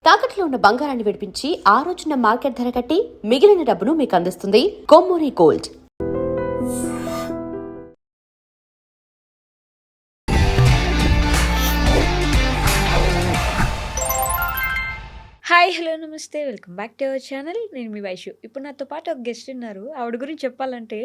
తాకట్లో ఉన్న బంగారాన్ని విడిపించి ఆ రోజున మార్కెట్ ధర కట్టి మిగిలిన డబ్బును మీకు అందిస్తుంది కొమ్మూరి గోల్డ్. హాయ్ హలో నమస్తే welcome back to our channel. నేను మీ వైషు. ఇప్పుడు నాతో పాటు ఒక గెస్ట్ ఉన్నారు. ఆవిడ గురించి చెప్పాలంటే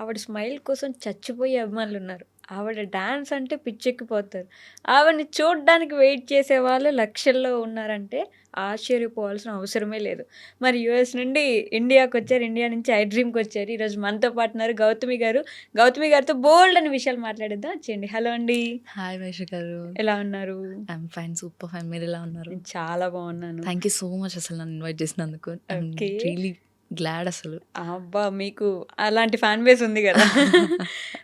ఆవిడ స్మైల్ కోసం చచ్చిపోయే అభిమానులు ఉన్నారు. ఆవిడ డాన్స్ అంటే పిచ్చెక్కిపోతారు. ఆవిడని చూడడానికి వెయిట్ చేసే వాళ్ళు లక్షల్లో ఉన్నారంటే ఆశ్చర్యపోవాల్సిన అవసరమే లేదు. మరి యూఎస్ నుండి ఇండియాకి వచ్చారు, ఇండియా నుంచి ఐ డ్రీమ్కి వచ్చారు. ఈరోజు మనతో పాటు ఉన్నారు గౌతమి గారు. గౌతమి గారితో బోల్డ్ అని విషయాలు మాట్లాడేద్దాం. వచ్చేయండి. హలో అండి. హాయ్ వైషు గారు. ఎలా ఉన్నారు? I'm fine, super fine. మీరు ఎలా ఉన్నారు? నేను చాలా బాగున్నాను. థ్యాంక్ యూ సో మచ్ అసలు నన్ను ఇన్వైట్ చేసినందుకు. ఓకే. రియలీ గ్లాడ్ అసలు. అబ్బా! మీకు అలాంటి ఫ్యాన్ బేస్ ఉంది గదా!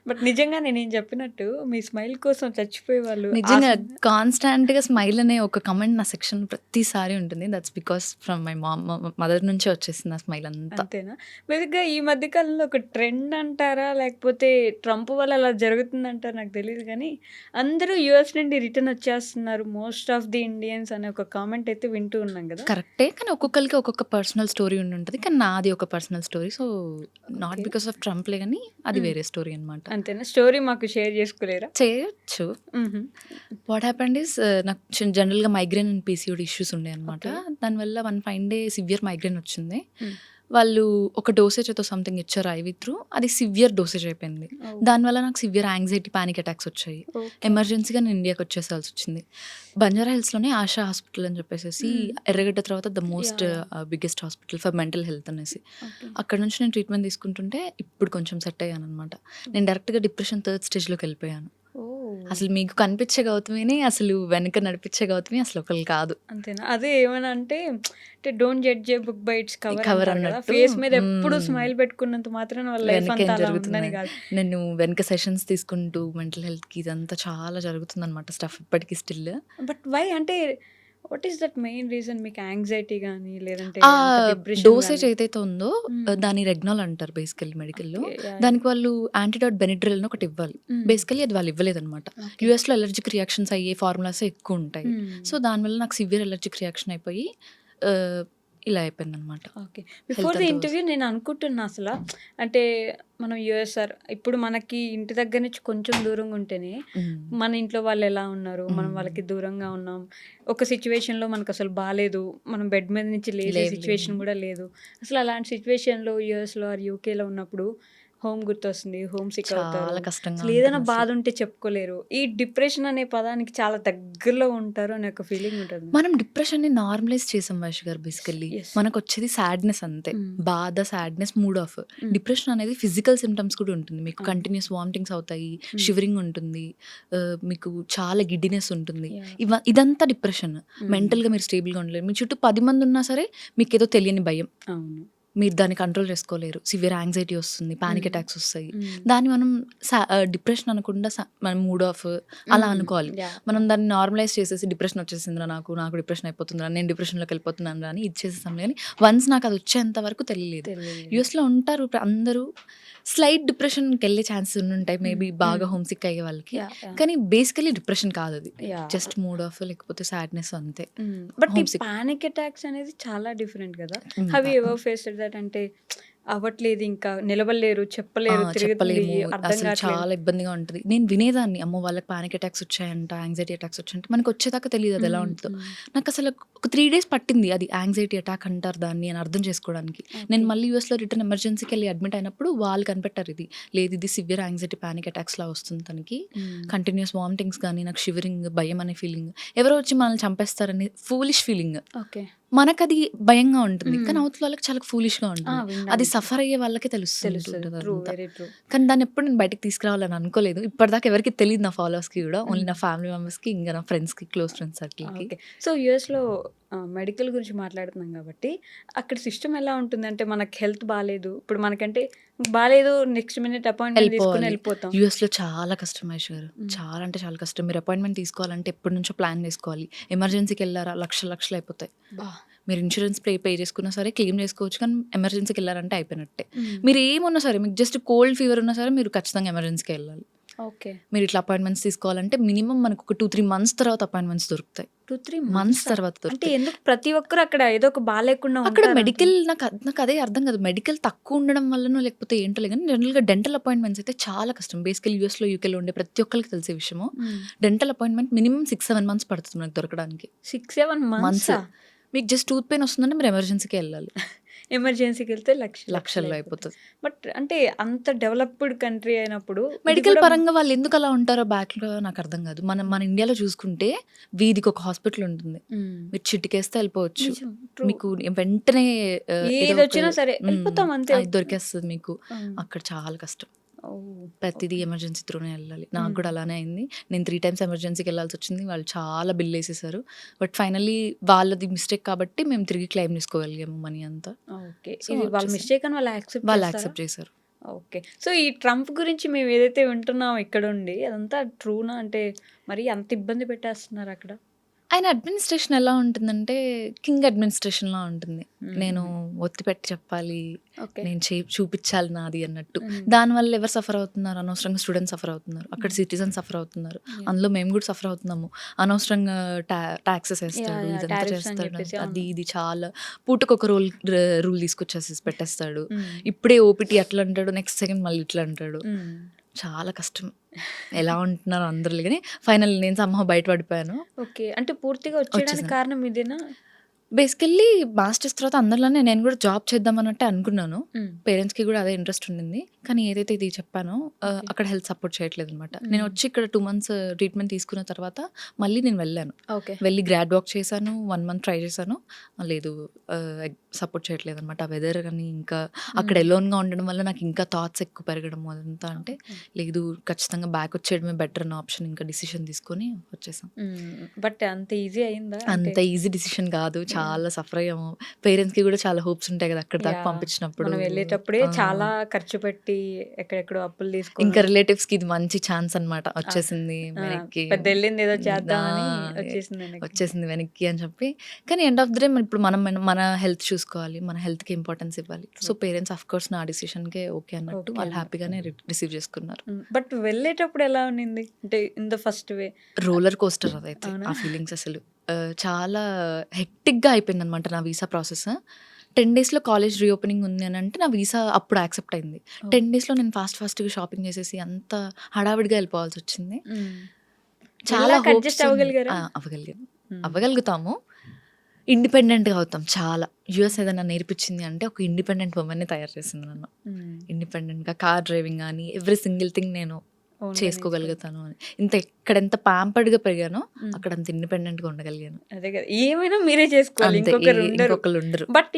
బట్ నిజంగా నేను చెప్పినట్టు మీ స్మైల్ కోసం చచ్చిపోయేవాళ్ళు నిజంగా కాన్స్టాంట్గా స్మైల్ అనే ఒక కమెంట్ నా సెక్షన్ ప్రతిసారి ఉంటుంది. That's because from my mother నుంచే వచ్చేసింది ఆ స్మైల్ అంతా. అంతేనా? బేసిక్‌గా ఈ మధ్య కాలంలో ఒక ట్రెండ్ అంటారా? లేకపోతే ట్రంప్ వల్ల అలా జరుగుతుందంటారా నాకు తెలీదు గానీ, అందరూ యూఎస్ నుండి రిటర్న్ వచ్చేస్తున్నారు. మోస్ట్ ఆఫ్ ది ఇండియన్స్ అనే ఒక కామెంట్ అయితే వింటూ ఉన్నాం గదా! కరెక్టే, కానీ ఒక్కొక్కరికి ఒక్కొక్క పర్సనల్ స్టోరీ ఉండుంటది. కానీ నాది ఒక personal story. So not okay. Because of ట్రంప్లే, కానీ అది వేరే స్టోరీ అనమాట. అంతేనా? స్టోరీ మాకు షేర్ చేసుకోలేరా? చేయొచ్చు. హుహు. వాట్ హ్యాపెండ్ ఈస్, నాకు జనరల్గా మైగ్రేన్ అండ్ పీసీఓడి ఇష్యూస్ ఉండే అనమాట. ఓకే. దానివల్ల one fine day severe migraine వచ్చింది. హ్మ్. వాళ్ళు ఒక డోసేజ్ అయితే సంథింగ్ ఇచ్చారు ఐవి త్రూ. అది సివియర్ డోసేజ్ అయిపోయింది. ఓహ్! దానివల్ల నాకు సివియర్ యాంగ్జైటీ, పానిక్ అటాక్స్ వచ్చాయి. ఓకే. ఎమర్జెన్సీగా నేను ఇండియాకి వచ్చేసాల్సి వచ్చింది. బంజారా హిల్స్లోనే ఆశా హాస్పిటల్ అని చెప్పేసి, ఎర్రగడ్డ తర్వాత the most biggest hospital for mental health అనేసి. ఓకే. అక్కడ నుంచి నేను ట్రీట్మెంట్ తీసుకుంటుంటే ఇప్పుడు కొంచెం సెట్ అయ్యాను అనమాట. నేను డైరెక్ట్గా డిప్రెషన్ 3rd స్టేజ్లోకి వెళ్ళిపోయాను. ఓహ్! అసలు మీకు కనిపించే గౌతమిని, అసలు వెనక నడిపించే గౌతమి అసలు ఒకళ్ళు కాదు. అంతేనా? అదే ఏమన్నా అంటే don't judge A book by its cover cover అంటారు కదా! అన్నట్టు. ఫేస్ మీద ఎప్పుడు స్మైల్ పెట్టుకున్నంత మాత్రాన వాళ్ళ లైఫ్ వెనక అంతా ఏం అలా జరుగుతుంది? ఉందని కాదు. నేను వెనక సెషన్స్ తీసుకుంటూ మెంటల్ హెల్త్కి ఇదంతా చాలా జరుగుతుంది అనమాట స్టఫ్ ఇప్పటికీ స్టిల్. బట్ వై అంటే what is that main reason? మీకు యాంగ్జైటీ గానీ లేదంటే ఆ డిప్రెషన్ డోసేజ్ ఏదైతే ఉందో దాన్ని రెగ్నాల్ అంటారు బేసికల్లీ మెడికల్లో. దానికి వాళ్ళు యాంటీడాట్ బెనిడ్రిల్ అని ఒకటి ఇవ్వాలి. బేసికల్లీ అది వాళ్ళు ఇవ్వలేదన్నమాట. యూఎస్లో అలర్జిక్ రియాక్షన్స్ అయ్యే ఫార్ములాస్ ఎక్కువ ఉంటాయి. సో దానివల్ల నాకు సివియర్ అలర్జిక్ రియాక్షన్ అయిపోయి ఇలా అయిపోయింది అనమాట. ఓకే. బిఫోర్ ది ఇంటర్వ్యూ నేను అనుకుంటున్నా అసలు అంటే మనం యూఎస్ఆర్ ఇప్పుడు మనకి ఇంటి దగ్గర నుంచి కొంచెం దూరంగా ఉంటేనే మన ఇంట్లో వాళ్ళు ఎలా ఉన్నారు, మనం వాళ్ళకి దూరంగా ఉన్నాం. ఒక సిచ్యువేషన్లో మనకు అసలు బాగాలేదు, మనం బెడ్ మీద నుంచి లేచే సిచ్యువేషన్ కూడా లేదు. అసలు అలాంటి సిచ్యువేషన్లో యూఎస్లో ఆర్ యూకేలో ఉన్నప్పుడు హోమ్ గుర్తొస్తుంది, హోమ్ సిక్ అవుతారు. చాలా కష్టంగా అసలు ఏదైనా బాధ ఉంటే చెప్పుకోలేరు. ఈ డిప్రెషన్ అనే పదానికి చాలా దగ్గరలో ఉంటారు అనే ఒక ఫీలింగ్ ఉంటుంది. మనం డిప్రెషన్ని నార్మలైజ్ చేసాం వైష్ గారు. బేసికల్లీ మనకు వచ్చేది సాడ్నెస్ అంతే, బాధ, సాడ్నెస్, మూడ్ ఆఫ్. డిప్రెషన్ అనేది ఫిజికల్ సిమ్టమ్స్ కూడా ఉంటుంది. మీకు కంటిన్యూస్ వామిటింగ్స్ అవుతాయి, షివరింగ్ ఉంటుంది, మీకు చాలా గిడ్డినెస్ ఉంటుంది. ఇదంతా డిప్రెషన్. మెంటల్గా మీరు స్టేబుల్గా ఉండలేరు. మీ చుట్టూ 10 మంది ఉన్నా సరే మీకు ఏదో తెలియని భయం, అవును, మీరు దాన్ని కంట్రోల్ చేసుకోలేరు. సివియర్ యాంగ్జైటీ వస్తుంది, పానిక్ అటాక్స్ వస్తాయి. దాన్ని మనం డిప్రెషన్ అనకుండా మనం మూడ్ ఆఫ్ అలా అనుకోవాలి. మనం దాన్ని నార్మలైజ్ చేసేసి డిప్రెషన్ వచ్చేసిందిరా, నాకు డిప్రెషన్ అయిపోతుందిరా, నేను డిప్రెషన్లోకి వెళ్ళిపోతున్నాను అని ఇచ్చేసేసాం. కానీ వన్స్ నాకు అది వచ్చేంత వరకు తెలియలేదు. యూఎస్లో ఉంటారు అందరూ స్లైట్ డిప్రెషన్కి వెళ్ళే ఛాన్సెస్ ఉంటాయి మేబీ, బాగా హోమ్ సిక్ అయ్యే వాళ్ళకి. కానీ బేసికలీ డిప్రెషన్ కాదు అది, జస్ట్ మూడ్ ఆఫ్ లేకపోతే సాడ్నెస్ అంతే. బట్ ఈ పానిక్ అటాక్స్ అనేది చాలా డిఫరెంట్ కదా. Have you ever faced that? అంటే అవ్వట్లేదు, ఇంకా నిలబడలేరు, చెప్పలేరు, తిరగలేము, అసలు చాలా ఇబ్బందిగా ఉంటుంది. నేను వినేదాన్ని, అమ్మో వాళ్ళకి పానిక్ అటాక్స్ వచ్చాయంట, యాంగ్జైటీ అటాక్స్ వచ్చాయంట. మనకు వచ్చేదాకా తెలియదు అది ఎలా ఉంటుందో. నాకు అసలు ఒక 3 days పట్టింది అది యాంగ్జైటీ అటాక్ అంటారు దాన్ని అని అర్థం చేసుకోవడానికి. నేను మళ్ళీ యూఎస్లో రిటర్న్ ఎమర్జెన్సీకి వెళ్ళి అడ్మిట్ అయినప్పుడు వాళ్ళు కనిపెట్టారు ఇది లేదు, ఇది సివియర్ యాంగ్జైటీ పానిక్ అటాక్స్ లా వస్తుంది తనకి. కంటిన్యూస్ వామిటింగ్స్ కానీ, నాకు షివరింగ్, భయం అనే ఫీలింగ్, ఎవరో వచ్చి మనల్ని చంపేస్తారని ఫూలిష్ ఫీలింగ్. ఓకే. మనకు అది భయంగా ఉంటుంది, కానీ అవతల వాళ్ళకి చాలా ఫూలిష్గా ఉంటుంది. అది సఫర్ అయ్యే వాళ్ళకే తెలుస్తుంది. కానీ దాన్ని ఎప్పుడు నేను బయటకు తీసుకురావాలని అనుకోలేదు. ఇప్పటిదాకా ఎవరికి తెలియదు, నా ఫాలోవర్స్కి కూడా, ఓన్లీ నా ఫ్యామిలీ మెంబర్స్కి, ఇంకా నా ఫ్రెండ్స్కి, క్లోజ్ ఫ్రెండ్స్ సర్కిల్కి. సో యూఎస్లో మెడికల్ గురించి మాట్లాడుతున్నాం కాబట్టి అక్కడ సిస్టమ్ ఎలా ఉంటుంది అంటే, మనకి హెల్త్ బాగాలేదు, ఇప్పుడు మనకంటే బాగాలేదు, నెక్స్ట్ మినిట్ అపాయింట్మెంట్ తీసుకుని వెళ్ళిపోతాం. యూఎస్లో చాలా కష్టం మహేష్ గారు, చాలా అంటే చాలా కష్టం. మీరు అపాయింట్మెంట్ తీసుకోవాలంటే ఎప్పటి నుంచో ప్లాన్ చేసుకోవాలి. ఎమర్జెన్సీకి వెళ్ళారా లక్షలు అయిపోతాయి. మీరు ఇన్సూరెన్స్ పే చేసుకున్నా సరే క్లెయిమ్ చేసుకోవచ్చు, కానీ ఎమర్జెన్సీకి వెళ్ళారంటే అయిపోయినట్టే. మీరు ఏమున్నా సరే, మీకు జస్ట్ కోల్డ్ ఫీవర్ ఉన్నా సరే మీరు ఖచ్చితంగా ఎమర్జెన్సీకి వెళ్ళాలి. ఓకే. మీరు ఇట్లా అపాయింట్మెంట్స్ తీసుకోవాలంటే మినిమం మనకు ఒక 2-3 మంత్స్ తర్వాత అపాయింట్మెంట్స్ దొరుకుతాయి. 2-3 మంత్స్ మంత్సా? తర్వాత అంటే దొరుకుతాయి. ఎందుకు ప్రతి ఒక్కరు అక్కడ ఏదో ఒక బాలేకుండా అక్కడ ఉంటారంటున్నా. మెడికల్ నాకు అదే అర్థం కాదు. మెడికల్ తక్కువ ఉండడం వల్లనో లేకపోతే ఏంటో గానీ జనరల్‌గా డెంటల్ అపాయింట్మెంట్స్ అయితే చాలా కష్టం. బేసికల్లీ యూఎస్‌లో, యూకేలో ఉండే ప్రతి ఒక్కళ్ళకి తెలిసే విషయము. డెంటల్ అపాయింట్మెంట్ మినిమం 6-7 మంత్స్ పడుతుంది మనకు దొరకడానికి. 6-7 మంత్స్. మంత్సా? మీకు జస్ట్ టూత్ పెయిన్ వస్తుందంటే మీరు ఎమర్జెన్సీకే ఎళ్ళాలి. ఎమర్జెన్సీకి వెళ్తే లక్షలు లక్షల్లో అయిపోతుంది. అయిపోతది. బట్ అంటే అంత డెవలప్డ్ కంట్రీ అయినప్పుడు ఇది మెడికల్ కూడా పరంగా వాళ్ళు ఎందుకు అలా ఉంటారో బ్యాక్‌లో నాకు అర్థం కాదు. మన ఇండియాలో చూసుకుంటే వీధికి ఒక హాస్పిటల్ ఉంటుంది. మీరు చిటికేస్తే వెళ్ళిపోవచ్చు. నిజం. ట్రూ. మీకు వెంటనే ఏదో ఒక ఏదొచ్చినా సరే వెళ్ళిపోతాం అంతే. అది దొరికేస్తది మీకు. అక్కడ చాలా కష్టం. ప్రతిదీ ఎమర్జెన్సీ త్రూనే వెళ్ళాలి. నాకు కూడా అలానే అయింది. నేను 3 టైమ్స్ ఎమర్జెన్సీకి వెళ్ళాల్సొచ్చింది. వాళ్ళు చాలా బిల్ ఏసేశారు. బట్ ఫైనల్లీ వాళ్ళది మిస్టేక్ కాబట్టి మేము తిరిగి క్లెయిమ్ చేసుకోగలిగాము మనీ అంతా. ఓకే. సో, ఇది వాళ్ళ వచ్చేసాం. మిస్టేక్ అని వాళ్ళు యాక్సెప్ట్ వాళ్ళు చేస్తారా? యాక్సెప్ట్ చేశారు. ఓకే. సో, ఈ ట్రంప్ గురించి మేము ఏదైతే వింటున్నామో ఇక్కడుండి అదంతా ట్రూనా? అంటే మరి అంత ఇబ్బంది పెట్టేస్తున్నారు అక్కడ? ఆయన అడ్మినిస్ట్రేషన్ ఎలా ఉంటుందంటే కింగ్ అడ్మినిస్ట్రేషన్‌లా ఉంటుంది. నేను ఒత్తి పెట్టి చెప్పాలి. ఓకే. నేను చూపిచ్చాలి నాది అన్నట్టు. దానివల్ల ఎవరు సఫర్ అవుతున్నారు? అనవసరంగా స్టూడెంట్స్ సఫర్ అవుతున్నారు. అక్కడ సిటిజన్స్ సఫర్ అవుతున్నారు. అందులో మేము కూడా సఫర్ అవుతున్నాము. అనవసరంగా టాక్సెస్ ఏస్తాడు. ఇదంతా టారిఫ్స్ అని చేస్తాడు. చెప్పేసి. అది ఇది చాలా పూటకొక రూల్ తీసుకొచ్చేసి పెట్టేస్తాడు. మ్మ్. ఇప్పుడే ఓపీటీ అట్లా అంటాడు. నెక్స్ట్ సెకండ్ మళ్ళీ ఇట్లా అంటాడు. మ్మ్. చాలా కష్టం. ఎలా ఉంటున్నారో అందరూ గాని ఫైనల్ నేను సమ్‌హౌ బయటపడిపోయాను. ఓకే. అంటే పూర్తిగా వచ్చేయడానికి వచ్చేసాను. కారణం ఇదేనా? బేసికల్లీ మాస్టర్స్ తర్వాత అందరిలానే నేను కూడా జాబ్ చేద్దాం అన్నట్టే అనుకున్నాను. మ్మ్. పేరెంట్స్‌కి కూడా అదే ఇంట్రెస్ట్ ఉండింది. కానీ ఏదైతే ఇది చెప్పానో ఓకే. అక్కడ హెల్త్ సపోర్ట్ చేయట్లేదనమాట. నేను వచ్చి ఇక్కడ 2 మంత్స్ ట్రీట్మెంట్ తీసుకున్న తర్వాత మళ్ళీ నేను వెళ్ళాను. ఓకే. వెళ్ళి గ్రాడ్ వాక్ చేశాను. 1 మంత్ ట్రై చేశాను. లేదు సపోర్ట్ చేయట్లేదనమాట. ఆ వెదర్ గాని ఇంకా అక్కడ ఎలోన్‌గా ఉండడం వల్ల నాకు ఇంకా థాట్స్ ఎక్కువ పెరగడం అదంతా అంటే లేదు ఖచ్చితంగా బ్యాక్ వచ్చేయడమే బెటర్ అన్న ఆప్షన్ ఇంకా డిసిషన్ తీసుకొని వచ్చేసాం. బట్ అంత ఈజీ అయిందా? అంత ఈజీ డిసిషన్ కాదు. చాలా సఫర్ అయ్యాము. పేరెంట్స్‌కి కూడా చాలా హోప్స్ ఉంటాయి కదా! అక్కడి దాకా యాహ్! పంపించినప్పుడు. మనం వెళ్ళేటప్పుడే చాలా ఖర్చు పెట్టి ఎక్కడెక్కడో అప్పులు తీసుకొని ఇంకా రిలేటివ్స్‌కి ఇది మంచి ఛాన్స్ అన్నమాట. వచ్చేసింది వెనక్కి. పెద్ద వెళ్ళింది ఏదో చేద్దామని ఆ! వచ్చేసింది వెనక్కి. వచ్చేసింది వెనక్కి అని చెప్పి. కానీ ఎండ్ ఆఫ్ ది డే ఇప్పుడు మన హెల్త్ చూసుకోవాలి. మన హెల్త్‌కి ఇంపార్టెన్స్ ఇవ్వాలి. సో పేరెంట్స్ ఆఫ్ కోర్స్ నా డిసిషన్‌కే ఓకే అన్నట్టు ఓకే వాళ్ళు అన్నారు. హ్యాపీగానే రిసీవ్ చేసుకున్నారు. బట్ వెళ్ళేటప్పుడు ఎలా ఉన్నింది? అంటే in the first way. Roller coaster అదైతే. అవునా? ఆ ఫీలింగ్స్ అసలు చాలా హెక్టిక్‌గా అయిపోయిందనమాట నా వీసా ప్రాసెస్. 10 డేస్‌లో కాలేజ్ రీఓపెనింగ్ ఉంది అని అంటే నా వీసా అప్పుడు యాక్సెప్ట్ అయింది. 10 డేస్‌లో నేను ఫాస్ట్‌గా షాపింగ్ చేసేసి అంత హడావిడిగా వెళ్ళిపోవాల్సొచ్చింది. చాలా వెళ్ళాక హోప్స్ అడ్జస్ట్ అవ్వగలిగారా? అవ్వగలిగాను. అవ్వగలుగుతాము. ఇండిపెండెంట్‌గా అవుతాం చాలా. యూఎస్ ఏదైనా నేర్పించింది అంటే ఒక ఇండిపెండెంట్ వుమెన్‌ని తయారు చేసింది నన్ను. ఇండిపెండెంట్‌గా కార్ డ్రైవింగ్ గానీ ఎవ్రీ సింగిల్ థింగ్ నేను చేసుకోగలుగుతాను అని. ఇక్కడ ఎంత ప్యాంపర్డ్‌గా పెరిగానో అక్కడ అంత ఇండిపెండెంట్‌గా ఉండగలిగాను. అదే కదా! ఏమైనా మీరే చేసుకోవాలి. అంతే ఇంకొకరు ఉండరు. ఇంకొకళ్ళు ఉండరు. బట్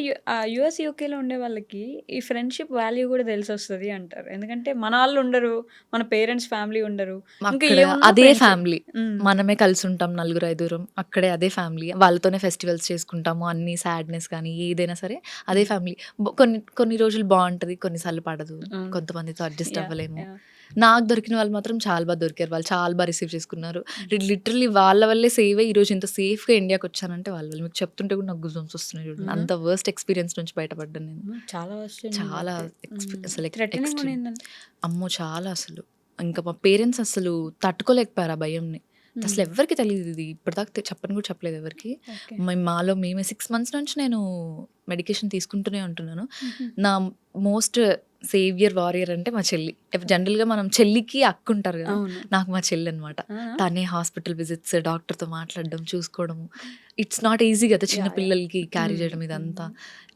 యూఎస్, యూకేలో ఉండే వాళ్ళకి ఈ ఫ్రెండ్‌షిప్ వాల్యూ కూడా తెలిసొస్తది అంటారు. ఎందుకంటే మన వాళ్ళు ఉండరు. మన పేరెంట్స్ ఫ్యామిలీ ఉండరు. ఇంకా అక్కడ ఏమున్నా అదే ఫ్రెండ్షిప్. ఫ్యామిలీ. మనమే కలిసి ఉంటాం నలుగురు, ఐదుగురం. అక్కడే అదే ఫ్యామిలీ. వాళ్ళతోనే ఫెస్టివల్స్ చేసుకుంటాము. అన్ని సాడ్‌నెస్ కానీ ఏదైనా సరే అదే ఫ్యామిలీ. కొన్ని రోజులు బావుంటది. కొన్నిసార్లు పడదు. కొంతమందితో అడ్జస్ట్ అవ్వలేము. నాకు దొరికిన వాళ్ళు మాత్రం చాలా బాగా దొరికారు. వాళ్ళు చాలా బాగా రిసీవ్ చేసుకున్నారు. లిటరల్లీ వాళ్ళ వల్లే సేవ్ అయ్యి ఈరోజు ఇంత సేఫ్‌గా ఇండియాకి వచ్చానంటే వాళ్ళ వల్ల. మీకు చెప్తుంటే కూడా నాకు గూస్‌బంప్స్ వస్తున్నాయి చూడండి. అంత వర్స్ట్ ఎక్స్‌పీరియన్స్ నుంచి బయటపడ్డాను నేను. చాలా వస్తుంది. చాలా అసలు థ్రెటనింగ్ ఎక్స్‌ట్రీమ్. ఉండిందండి. అమ్మో! చాలా అసలు. ఇంకా మా పేరెంట్స్ అసలు తట్టుకోలేకపోయారు ఆ భయంని. అసలు ఎవ్వరికీ తెలీదు ఇది. ఇప్పటిదాకా చెప్పను కూడా చెప్పలేదు ఎవరికీ. ఓకే. మేమే 6 మంత్స్ నుంచి నేను మెడికేషన్ తీసుకుంటూనే ఉంటున్నాను. నా మోస్ట్ సేవియర్ వారియర్ అంటే మా చెల్లి. జనరల్‌గా మనం చెల్లికి అక్క ఉంటారు కదా! అవును. నాకు మా చెల్లి అనమాట. తనే హాస్పిటల్ విజిట్స్, డాక్టర్‌తో మాట్లాడడం, చూసుకోవడము. ఇట్స్ నాట్ ఈజీ కదా! చిన్న పిల్లలకి క్యారీ చేయడం ఇదంతా.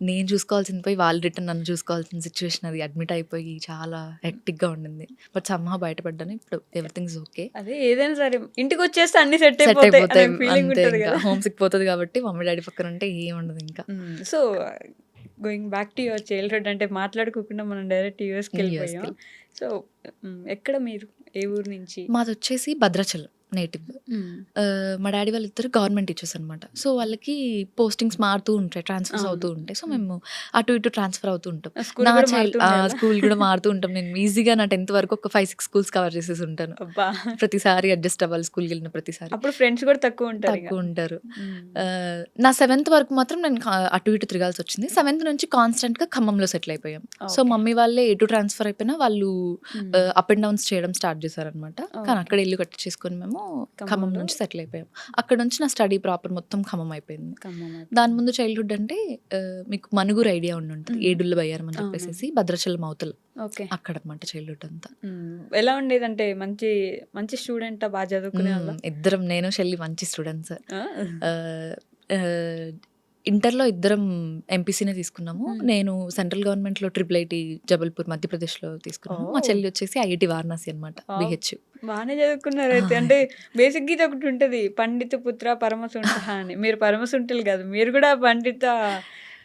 నేను చూసుకోవాల్సింది పోయి వాళ్ళు రిటర్న్ నన్ను చూసుకోవాల్సిన సిచ్యువేషన్ అది. అడ్మిట్ అయిపోయి చాలా హెక్టిక్‌గా ఉండింది. బట్ సమ్‌హౌ బయటపడ్డాను. ఇప్పుడు ఎవ్రీథింగ్ ఈజ్ ఓకే. అదే ఏదైనా సరే ఇంటికి వచ్చేస్తే అన్ని సెట్ సెట్ అయిపోతాయి అయిపోతాయి. అనే ఫీలింగ్ అంతే ఉంటది ఇంకా. కదా. హోమ్ సిక్ పోతది కాబట్టి మమ్మీ డాడీ పక్కన ఉంటే ఏముండదు ఇంకా. So going back to your childhood అంటే మాట్లాడుకోకుండా మనం డైరెక్ట్ యూఎస్‌కి వెళ్ళిపోయాం. యూఎస్‌కి. సో ఎక్కడ మీరు? ఏ ఊరు నుంచి? మాదొచ్చేసి భద్రాచలం. నేటివ్. మా డాడీ వాళ్ళిద్దరు గవర్నమెంట్ టీచర్స్ అనమాట. సో వాళ్ళకి పోస్టింగ్స్ మారుతూ ఉంటాయి, ట్రాన్స్ఫర్స్ అవును. అవుతూ ఉంటాయి. సో మేము అటు ఇటు ట్రాన్స్ఫర్ అవుతూ ఉంటాం. స్కూల్ నా కూడా చైల్డ్ మారుతుండాలా? స్కూల్ కూడా మారుతూ ఉంటాం. నేను ఈజీగా నా 10th వరకు ఒక 5-6 స్కూల్స్ కవర్ చేసేసి ఉంటాను. అబ్బా! ప్రతిసారి అడ్జస్ట్ అవ్వాలి స్కూల్కి వెళ్ళిన ప్రతిసారి. అప్పుడు ఫ్రెండ్స్ కూడా తక్కువ ఉంటారు ఇక. తక్కువ ఉంటారు. నా 7th వరకు మాత్రం నేను అటు ఇటు తిరగాల్సి వచ్చింది. 7th నుంచి కాన్స్టెంట్గా ఖమ్మంలో సెటిల్ అయిపోయాం. So okay. మమ్మీ వాళ్ళే ఎటు ట్రాన్స్ఫర్ అయిపోయినా వాళ్ళు అప్ అండ్ డౌన్స్ చేయడం స్టార్ట్ చేశారనమాట. కానీ అక్కడ ఇల్లు కట్టించేసుకొని మేము ఖమ్మం నుంచి సెటిల్ అయిపోయాం. అక్కడ నుంచి నా స్టడీ ప్రాపర్ మొత్తం ఖమ్మం అయిపోయింది. దాని ముందు చైల్డ్హుడ్ అంటే మీకు మనుగురు ఐడియా ఉండి ఉంటుంది, ఏడుళ్ళ బయ్యారం అని చెప్పేసి భద్రాచలం అవతల, ఓకే. అక్కడ అనమాట చైల్డ్హుడ్ అంతా. ఎలా ఉండేదంటే మంచి మంచి స్టూడెంట్ బాగా చదువుకునే వాళ్ళ? ఇద్దరం, నేను చెల్లి మంచి స్టూడెంట్స్. ఇంటర్లో ఇద్దరం ఎంపీసీనే తీసుకున్నాము. నేను సెంట్రల్ గవర్నమెంట్లో IIIT జబల్పూర్ మధ్యప్రదేశ్లో తీసుకున్నాను. మా చెల్లి వచ్చేసి IIT వారణాసి అనమాట, BH. బాగానే చదువుకున్నారు అయితే. అంటే బేసిక్ ఇది ఒకటి ఉంటుంది, పండిత పుత్ర పరమసుంఠ అని. మీరు పరమసుంఠులు కాదు, మీరు కూడా పండిత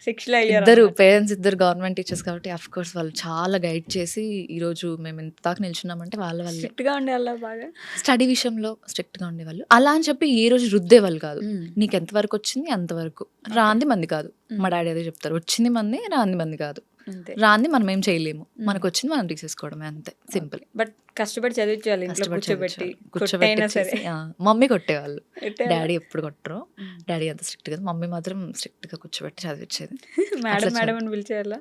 శిక్షలు అయ్యారు. ఇద్దరు పేరెంట్స్ ఇద్దరు గవర్నమెంట్ టీచర్స్ కాబట్టి అఫ్ కోర్స్ వాళ్ళు చాలా గైడ్ చేసి ఈరోజు మేము ఎంత దాకా నిల్చున్నామంటే వాళ్ళ వల్లే. స్ట్రిక్ట్ గా ఉండే వాళ్ళ బాగా స్టడీ విషయంలో స్ట్రిక్ట్ గా ఉండేవాళ్ళు. అలా అని చెప్పి ఏ రోజు రుద్దేవాళ్ళు కాదు. నీకు ఎంతవరకు వచ్చింది అంతవరకు, రాంది మంది కాదు. మా డాడీ అదే చెప్తారు, వచ్చింది మంది రాంది మంది కాదు. అంతే. రాంది మనం ఏం చేయలేము, మనకు వచ్చింది మనం తీసేసుకోవడమే, అంతే సింపుల్. బట్ కష్టపడి చదివించాలి ఇంట్లో కూర్చోబెట్టి. కొట్టైనా సరే. మమ్మీ కొట్టేవాళ్ళు, కొట్టే డాడీ ఎప్పుడు కొట్టరు. డాడీ అంత స్ట్రిక్ట్ గా, మమ్మీ మాత్రం స్ట్రిక్ట్ గా కూర్చోబెట్టి చదివించేది. మేడం మేడం అని పిలిచేవాళ్ళ?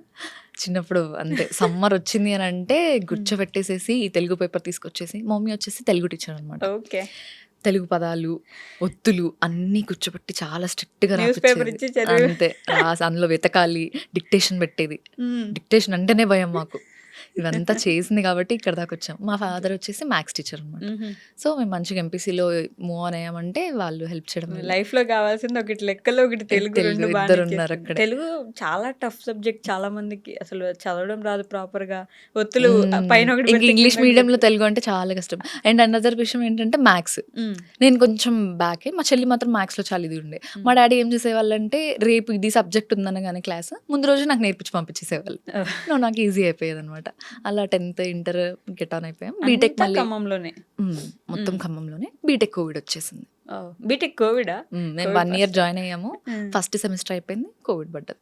చిన్నప్పుడు అంతే. సమ్మర్ వచ్చింది అని అంటే కూర్చోబెట్టేసేసి ఈ తెలుగు పేపర్ తీసుకొచ్చేసి, మమ్మీ వచ్చేసి తెలుగు టీచర్ అనమాట. ఓకే. తెలుగు పదాలు, ఒత్తులు అన్నీ కూర్చోబెట్టి చాలా స్ట్రిక్ట్ గా న్యూస్ పేపర్ ఇచ్చి చదివి అంతే. అందులో వెతకాలి, డిక్టేషన్ పెట్టేది. డిక్టేషన్ అంటేనే భయం మాకు. ఇవంతా చేసింది కాబట్టి ఇక్కడ దాకా వచ్చాం. మా ఫాదర్ వచ్చేసి మ్యాథ్స్ టీచర్ అనమాట. సో మేము మంచిగా ఎంపీసీలో మూవ్ ఆన్ అయ్యామంటే వాళ్ళు హెల్ప్ చేయడం. లైఫ్ లో కావాల్సింది ఒకటి లెక్కలో, ఒకటి తెలుగు. రెండు బాగానే ఇద్దరు ఉన్నారు చేశారు. అక్కడ. తెలుగు చాలా టఫ్ సబ్జెక్ట్, చాలా మందికి అసలు చదవడం రాదు ప్రాపర్ గా. ఒత్తులు పైన ఒకటి ఇంకా పెడితే ఇంగ్లీష్ కింద మీడియంలో తెలుగు అంటే చాలా కష్టం. అండ్ అనదర్ విషయం ఏంటంటే మ్యాథ్స్. నేను కొంచెం బ్యాకే, మా చెల్లి మాత్రం మ్యాథ్స్ లో చాలా ఇది ఉండే. మా డాడీ ఏం చేసేవాళ్ళంటే రేపు ఇది సబ్జెక్ట్ ఉందనగానే క్లాస్ ముందు రోజు నాకు నేర్పించి పంపించేసేవాళ్ళు. నాకు ఈజీ అయిపోయేది అనమాట. అలా 10th ఇంటర్ గెట్ ఆన్ అయిపోయాం. బీటెక్ అంతా మళ్ళీ ఖమ్మంలోనే. మొత్తం ఖమ్మంలోనే. బీటెక్ కోవిడ్ వచ్చేసింది. బీటెక్ కోవిడా? మేము 1 year జాయిన్ అయ్యాము. ఫస్ట్ సెమిస్టర్ అయిపోయింది, కోవిడ్ పడ్డది.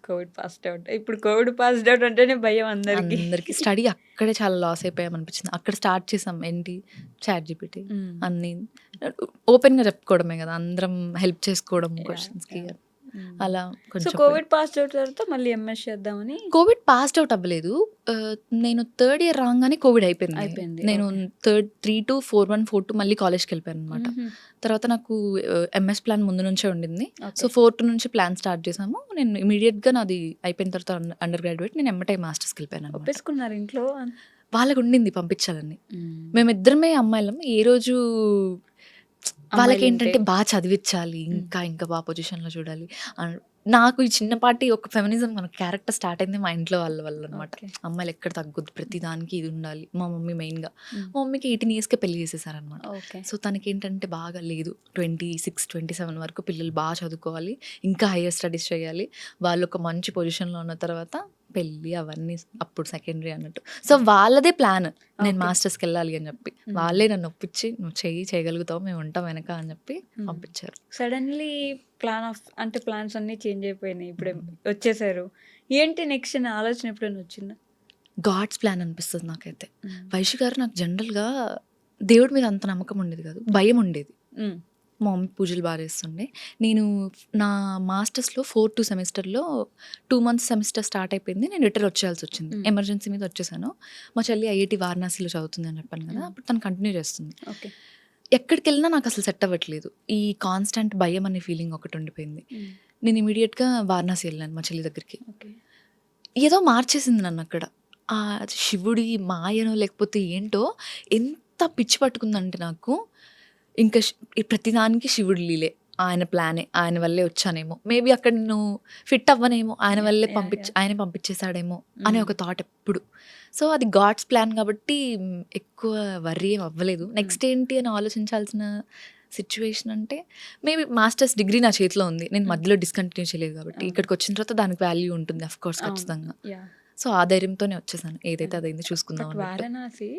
Covid passed out. ఇప్పుడు కోవిడ్ పాస్డ్ అవుట్ అంటేనే భయం అందరికి. స్టడీ అక్కడే చాలా లాస్ అయిపోయాం అనిపించింది. అక్కడ స్టార్ట్ చేసాం ఏంటి, ChatGPT అన్ని ఓపెన్ గా చెప్పుకోవడమే కదా, అందరం హెల్ప్ చేసుకోవడం క్వశ్చన్స్ కి. అలా సో కొంచెం కోవిడ్ పాస్డ్ అవుట్ తర్వాత మళ్ళీ ఎంఎస్ చేద్దామని. కోవిడ్ పాస్డ్ అవుట్ అవ్వలేదు. నేను 3rd year రాగానే కోవిడ్ అయిపోయింది. నేను 3 to 4-1, 4-2 మళ్ళీ కాలేజ్కి వెళ్ళిపోయాను అనమాట. తర్వాత నాకు ఎంఎస్ ప్లాన్ ముందు నుంచే ఉండింది. సో 4-2 నుంచి ప్లాన్ స్టార్ట్ చేసాము. నేను ఇమీడియట్ గా నాది అయిపోయిన తర్వాత అండర్ గ్రాడ్యుయేట్ నేను ఎమ్మటే మాస్టర్స్కి వెళ్ళిపోయాను అనమాట. ఒప్పేసుకున్నారు ఇంట్లో? వాళ్ళకు ఉండింది పంపించాలని. మేమిద్దరమే అమ్మాయిలం. ఏ రోజు వాళ్ళకి ఏంటంటే బాగా చదివించాలి, ఇంకా ఇంకా బాగా పొజిషన్లో చూడాలి. నాకు ఈ చిన్నపాటి ఒక ఫెమినిజం మన క్యారెక్టర్ స్టార్ట్ అయింది మా ఇంట్లో వాళ్ళ వల్ల అనమాట. అమ్మాయిలు ఎక్కడ తగ్గొద్దు, ప్రతి దానికి ఇది ఉండాలి. మా మమ్మీ మెయిన్గా, మా మమ్మీకి 18 yearsకే పెళ్లి చేసేసారనమాట. సో తనకి ఏంటంటే బాగా లేదు, 26-27 వరకు పిల్లలు బాగా చదువుకోవాలి, ఇంకా హైయర్ స్టడీస్ చేయాలి, వాళ్ళు ఒక మంచి పొజిషన్లో ఉన్న తర్వాత పెళ్ళి అవన్నీ అప్పుడు సెకండరీ అన్నట్టు. సో వాళ్ళదే ప్లాన్, నేను మాస్టర్స్కి వెళ్ళాలి అని చెప్పి. వాళ్ళే నన్ను ఒప్పించి నువ్వు చేయగలుగుతావు, మేము ఉంటాం వెనక అని చెప్పి పంపించారు. సడన్లీ ప్లాన్స్ అన్ని చేంజ్ అయిపోయినాయి, ఇప్పుడు వచ్చేసారు. ఏంటి నెక్స్ట్ అనే ఆలోచన ఎప్పుడైనా వచ్చిందా? గాడ్స్ ప్లాన్ అనిపిస్తుంది నాకైతే. వైషు గారు, నాకు జనరల్గా దేవుడి మీద అంత నమ్మకం ఉండేది కాదు, భయం ఉండేది. మా మమ్మీ పూజలు బాగా చేస్తుండే. నేను నా మాస్టర్స్లో 4-2 సెమిస్టర్లో 2 months సెమిస్టర్ స్టార్ట్ అయిపోయింది. నేను రిటర్న్ వచ్చేయాల్సి వచ్చింది, ఎమర్జెన్సీ మీద వచ్చేసాను. మా చెల్లి IIT వారణాసిలో చదువుతుంది అని చెప్పాను కదా, అప్పుడు తను కంటిన్యూ చేస్తుంది. ఓకే. ఎక్కడికి వెళ్ళినా నాకు అసలు సెట్ అవ్వట్లేదు. ఈ కాన్స్టెంట్ భయం అనే ఫీలింగ్ ఒకటి ఉండిపోయింది. నేను ఇమీడియట్గా వారణాసి వెళ్ళాను మా చెల్లి దగ్గరికి. ఏదో మార్చేసింది నన్ను అక్కడ. ఆ శివుడి మాయనో లేకపోతే ఏంటో ఎంత పిచ్చి పట్టుకుందంటే నాకు, ఇంకా ప్రతిదానికి శివుడి లీలే, ఆయన ప్లానే, ఆయన వల్లే వచ్చానేమో, మేబీ అక్కడ నేను ఫిట్ అవ్వనేమో, ఆయన వల్లే ఆయన పంపించేశాడేమో అనే ఒక థాట్ ఎప్పుడు. సో అది గాడ్స్ ప్లాన్ కాబట్టి ఎక్కువ వర్రీ ఏం అవ్వలేదు. నెక్స్ట్ ఏంటి అని ఆలోచించాల్సిన సిచ్యువేషన్ అంటే, మేబీ మాస్టర్స్ డిగ్రీ నా చేతిలో ఉంది, నేను మధ్యలో డిస్కంటిన్యూ చేయలేదు కాబట్టి ఇక్కడికి వచ్చిన తర్వాత దానికి వాల్యూ ఉంటుంది అఫ్ కోర్స్ ఖచ్చితంగా. సో ఆ ధైర్యంతోనే వచ్చేసాను, ఏదైతే అదైంది చూసుకుందాం. వారణాసి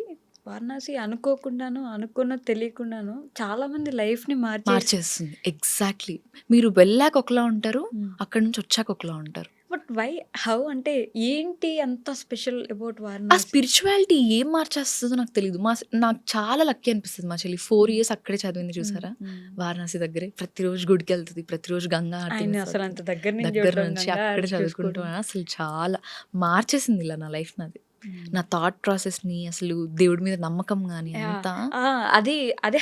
వారణాసి అనుకోకుండాను, అనుకున్నది తెలియకుండాను చాలా మంది లైఫ్‌ని మార్చేస్తుంది. ఎగ్జాక్ట్లీ. మీరు వెళ్ళాక ఒకలా ఉంటారు, హ్మ్. అక్కడి నుంచి వచ్చాక ఒకలా ఉంటారు. But why? హౌ? అంటే ఏంటి అంత స్పెషల్ అబౌట్ ఆ వారణాసి? స్పిరిచువాలిటీ ఏం మార్చేస్తదో నాకు తెలీదు. నాకు చాలా లక్కీ అనిపిస్తది. మా చెల్లి 4 ఇయర్స్ అక్కడే చదివింది హ్మ్. చూసారా? హ్మ్. వారణాసి దగ్గరే. ప్రతిరోజు గుడికెళ్తది. ప్రతిరోజు గంగా హారతి ఆయన మిస్ అసలు అవుతది. అంత దగ్గర నుంచి దగ్గర చూడడం, నుంచి గంగా అక్కడే హారతి చదువుకుంటూ చూసుకోవడం. అసలు చాలా మార్చేసింది ఇలా నా లైఫ్ నాది. హ్మ్. నా థాట్ ప్రాసెస్‌ని అసలు దేవుడి మీద నమ్మకం గాని యాహ్! అంతా ఆ! అది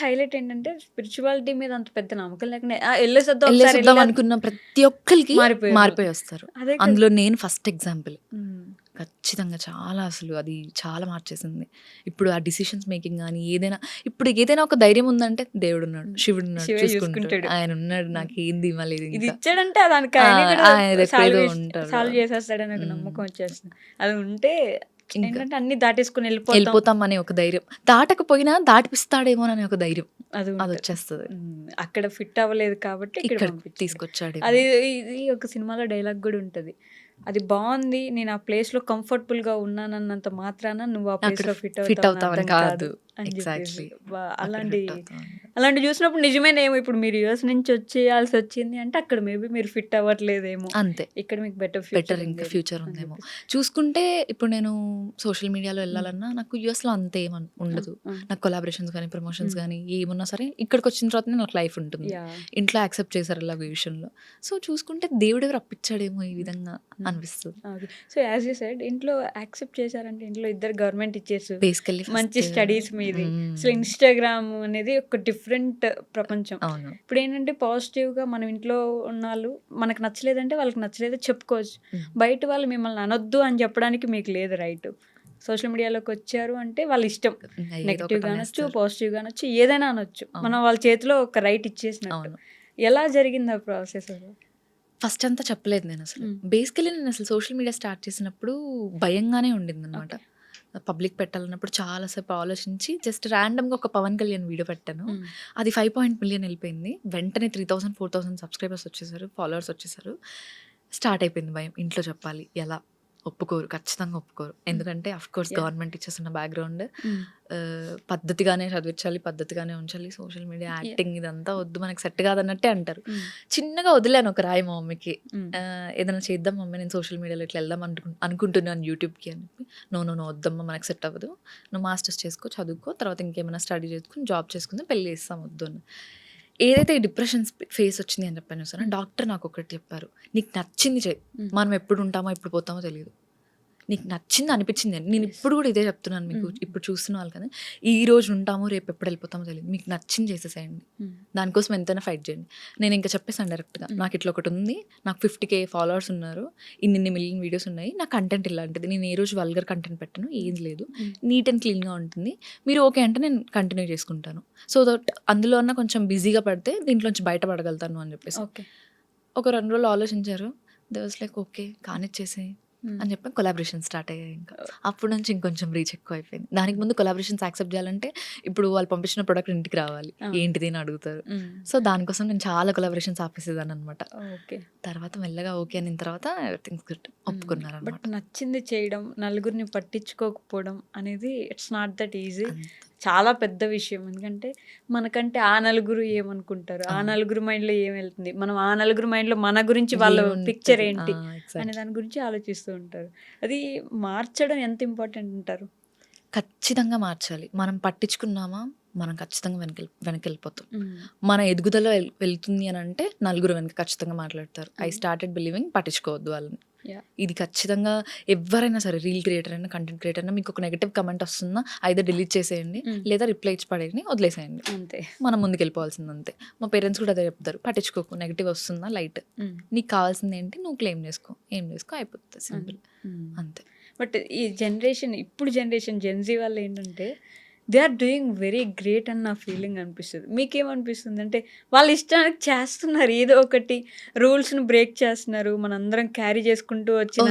హైలైట్ ఏంటంటే స్పిరిచువాలిటీ మీద అంత పెద్ద నమ్మకం లేకనే ఎళ్ళేసొద్దాం ఒకసారి ఎళ్ళేసొద్దాం అనుకున్న ప్రతి ఒక్కళ్ళకి మారిపోయారు. మారిపోయి వస్తారు. అదే కదా! అందులో నేను ఫస్ట్ ఎగ్జాంపుల్. హ్మ్. ఖచ్చితంగా చాలా అసలు అది చాలా మార్చేసింది. ఇప్పుడు ఆ డెసిషన్స్ మేకింగ్ గాని ఇప్పుడు ఏదైనా ఒక ధైర్యం ఉందంటే దేవుడున్నాడు, హ్మ్. శివుడున్నాడు, శివే చూసుకుంటాడు. చూసుకుంటాడు. ఆయనున్నాడు. హ్మ్. నాకేం ధీమా లేదు ఇది ఇంకా. ఇచ్చాడంటే దానికి ఆ! ఆయనే కూడా ఆయన ఎక్కడేదో ఉంటాడు. సాల్వ్ చేసేస్తాడని ఒక హ్మ్. నమ్మకం వచ్చేస్తుంది. అది ఉంటే ఇంకా ఏంటంటే అన్నీ దాటేసుకొని వెళ్ళిపోతాం. ఎళ్ళిపోతాం అనే ఒక ధైర్యం. దాటకపోయినా దాటిపిస్తాడేమోననే ఒక ధైర్యం అది ఉంటది. అదొచ్చేస్తది. అక్కడ ఫిట్ అవ్వలేదు కాబట్టి ఇక్కడ ఇక్కడికి పంపించాడు. తీసుకొచ్చాడేమో. అది ఇది ఒక సినిమాలో డైలాగ్ గూడా ఉంటది. అది బావుంది. నేను ఆ ప్లేస్‌లో కంఫర్టబుల్‌గా ఉన్నానన్నంత మాత్రాన నువ్వు ఆ అక్కడ ప్లేస్‌లో ఫిట్ ఫిట్ అవుతావని అవుతామని అర్థం కాదు. కాదు అని జెప్పేసి. ఎగ్జాక్ట్‌లీ. అక్కడ అలాంటి ఫిట్ అవుతామని. అలాంటివి చూసినప్పుడు నిజమేనేమో ఇప్పుడు మీరు యూఎస్ నుంచి వచ్చేయాల్సొచ్చింది అంటే అక్కడ మేబీ మీరు ఫిట్ అవ్వట్లేదేమో. అంతే. ఇక్కడ మీకు బెటర్ బెటర్ ఫ్యూచర్ ఇంకా ఉండేది ఫ్యూచర్ అని ఉందేమో. జెప్పేసి. చూసుకుంటే ఇప్పుడు నేను సోషల్ మీడియాలో హ్మ్. ఎళ్ళాలన్నా నాకు యూఎస్‌లో అంతేం ఆ! ఉండదు. ఆ! నాకు కొలాబరేషన్స్ గానీ, ప్రమోషన్స్ హ్మ్. గానీ ఏమున్నా సరే ఇక్కడికొచ్చిన తర్వాతనే నాకు లైఫ్ ఉంటుంది. యాహ్! ఇంట్లో యాక్సెప్ట్ చేశారు ఇలాగ ఈ విషయంలో. సో, చూసుకుంటే దేవుడే రప్పించాడేమో ఈ హ్మ్. విధంగా హ్మ్. అనిపిస్తది. Okay. So, as you said ఇంట్లో యాక్సెప్ట్ చేశారంటే ఇంట్లో ఇద్దరు గవర్నమెంట్ టీచర్స్, బేసికల్లీ మంచి ఫస్ట్ స్టడీస్ మీది. అసలు హ్మ్. ఇన్‌స్టాగ్రామ్ అనేది ఒక డిఫరెంట్ ప్రపంచం. అవును. ఇప్పుడేంటంటే పాజిటివ్‌గా మనం ఇంట్లో ఉన్నోళ్ళు మనకు నచ్చలేదంటే వాళ్ళకి నచ్చలేదు చెప్పుకోవచ్చు. హ్మ్. బయట వాళ్ళు మిమ్మల్ని అనొద్దు అని చెప్పడానికి మీకు లేదు రైటు. సోషల్ మీడియాలోకొచ్చారు అంటే వాళ్ళ ఇష్టం. ఇంగ ఏదో నెగెటివ్‌గా ఒకటి అనొచ్చు, అనేస్తారు. పాజిటివ్‌గా అనొచ్చు, ఏదైనా అనొచ్చు. అవును. మనం వాళ్ళ చేతిలో ఒక రైట్ ఇచ్చేసినట్టు. అవును. ఎలా జరిగింది ఆ ప్రాసెస్ అసలు? ఫస్ట్ అంతా చెప్పలేదు నేనసలు. హ్మ్. బేసికల్లీ నేనసలు సోషల్ మీడియా స్టార్ట్ చేసినప్పుడు భయంగానే ఉండిందనమాట. ఓకే. పబ్లిక్ పెట్టాలన్నప్పుడు చాలా సేపు ఆలోచించి జస్ట్ ర్యాండమ్‌గా ఒక 'పవన్ కళ్యాణ్' వీడియో పెట్టాను. హ్మ్. అది 5 మిలియన్ ఎళ్ళిపోయింది. వెంటనే 3000, 4000 సబ్స్క్రైబర్స్ వచ్చేసారు. ఫాలోవర్స్ వచ్చేసారు. స్టార్ట్ అయిపోయింది భయం. ఇంట్లో చెప్పాలి ఎలా? ఒప్పుకోరు. ఖచ్చితంగా ఒప్పుకోరు. హ్మ్. ఎందుకంటే ఆఫ్‌కోర్స్ యాహ్! గవర్నమెంట్ టీచర్స్ ఉన్న బ్యాక్‌గ్రౌండ్ హ్మ్. పద్ధతిగానే చదివించాలి, పద్ధతిగానే ఉంచాలి. Social media yeah! యాక్టింగ్ ఇదంతా వద్దు మనకు సెట్ కాదన్నట్టే అంటారు. హ్మ్. చిన్నగా వదిలాను ఒక రాయి మా మమ్మీకి. హ్మ్. ఏదైనా చేద్దాం మమ్మీ నేను సోషల్ మీడియాలో ఇట్లా వెళ్దాం అనుకుంటున్నాను యూట్యూబ్‌కి అని చెప్పి. నో, నో, నో వద్దమ్మా మనకు సెట్ అవ్వదు. నువ్వు మాస్టర్స్ చేసుకో, చదువుకో. తర్వాత ఇంకేమైనా స్టడీ చేసుకొని జాబ్ చేసుకుందాం. పెళ్లి చేస్తాం వద్దు అని. ఏదైతే ఈ డిప్రెషన్ ఫేస్ వచ్చింది అని చెప్పాను చూసారా, హ్మ్. డాక్టర్ నాకు ఒకటి చెప్పారు. నీకు నచ్చింది చెయ్యి. హ్మ్. మనం ఎప్పుడు ఉంటామో ఎప్పుడు పోతామో తెలీదు. నీకు నచ్చింది అనిపించింది అని. నేను యెస్. ఇప్పుడు కూడా ఇదే చెప్తున్నాను మీకు. హ్మ్. ఇప్పుడు చూస్తున్న వాళ్ళకని. ఈ రోజు ఉంటామో రేపు ఎప్పుడు వెళ్ళిపోతామో తెలీదు. మీకు నచ్చింది చేసేసేయండి. హ్మ్. దానికోసం ఎంతైనా ఫైట్ చేయండి. నేను ఇంకా చెప్పేసాను డైరెక్ట్‌గా. హ్మ్. నాకు ఇట్లా ఒకటి ఉంది. నాకు 50K ఫాలోవర్స్ ఉన్నారు. ఇన్నిన్ని మిలియన్ వీడియోస్ ఉన్నాయి. నా కంటెంట్ ఇలాంటిది. నేను ఏ రోజు వల్గర్ కంటెంట్ పెట్టను. ఏది లేదు. హ్మ్. నీట్ అండ్ క్లీన్‌గా ఉంటుంది. మీరు ఓకే అంటే నేను కంటిన్యూ చేసుకుంటాను. సో దట్ అందులో అన్నా కొంచెం బిజీగా పడితే దీంట్లోంచి బయటపడగలుగుతాను అని చెప్పేసి. ఓకే. ఒక 2 రోజులు ఆలోచించారు. They was like okay. కానిచ్చేసేయి హ్మ్. అని చెప్పి కొలాబరేషన్స్ స్టార్ట్ అయ్యాయి ఇంకా. ఓహ్! అప్పటి నుంచి ఇంకొంచెం రీచ్ ఎక్కువైపోయింది. దానికి ముందు కొలాబరేషన్స్ యాక్సెప్ట్ చేయాలంటే ఇప్పుడు వాళ్ళు పంపించిన ప్రొడక్ట్ ఇంటికి రావాలి. అవును. ఏంటిది అని అడుగుతారు. హ్మ్. సో దానికోసం నేను చాలా కొలాబరేషన్స్ ఆపేసేదాన్ననమాట. ఓకే. తర్వాత మెల్లగా ఓకే అనిన తర్వాత ఎవ్రీథింగ్స్ గుడ్ బట్ ఒప్పుకున్నారనమాట. నచ్చింది చేయడం, నలుగురిని పట్టించుకోకపోవడం అనేది ఇట్స్ నాట్ దట్ ఈజీ. అంతే. చాలా పెద్ద విషయం. ఎందుకంటే మనకంటే ఆ నలుగురు ఏమనుకుంటారు? ఆ అవును. నలుగురు మైండ్‌లో ఏమెళ్తుంది? మనం ఆ నలుగురు మైండ్‌లో మన గురించి వాళ్ళ పిక్చర్ ఏముంటది? ఏంటి? అనే ఎగ్జాక్ట్‌లీ. దాని గురించి ఆలోచిస్తూ ఉంటారు. అది మార్చడం ఎంత ఇంపార్టెంట్ అంటారు? ఖచ్చితంగా మార్చాలి. మనం పట్టించుకున్నామా, మనం ఖచ్చితంగా వెనకెళ్ళిపోతాం. హ్మ్. మన ఎదుగుదల వెళ్తుంది అనంటే నలుగురు వెనక ఖచ్చితంగా మాట్లాడతారు. ఐ అవును. స్టార్టెడ్ బిలీవింగ్ పట్టించుకోవద్దు వాళ్ళని. యాహ్! ఇది ఖచ్చితంగా ఎవ్వరైనా సరే రీల్ క్రియేటర్ అయినా, కంటెంట్ క్రియేటర్ అయినా మీకు ఒక నెగెటివ్ కమెంట్ వస్తుందా ఐదర్ డిలీట్ చేసేయండి. హ్మ్. లేదా రిప్లై ఇచ్చి పడేయండి. వదిలేసేయండి. అంతే. మనం ముందుకెళ్ళిపోవాల్సిందంతే. మా పేరెంట్స్ కూడా అదే చెప్తారు. పట్టించుకోకు. నెగెటివ్ వస్తుందా లైట్. హ్మ్. నీకు కావాల్సింది ఏంటి నువ్వు క్లెయిమ్ చేసుకో. ఏం చేసుకో అయిపోతది అన్ సింపుల్. హ్మ్. అంతే. బట్ ఈ జనరేషన్ ఇప్పుడు జనరేషన్ జెన్‌జీ వాళ్ళేంటంటే they are doing very great అని నా ఫీలింగ్ అనిపిస్తది. మీకేమనిపిస్తుంది? అంటే వాళ్ళ ఇష్టానికి చేస్తున్నారు ఏదో ఒకటి. రూల్స్‌ని బ్రేక్ చేస్తున్నారు. మనందరం క్యారీ చేసుకుంటూ వచ్చిన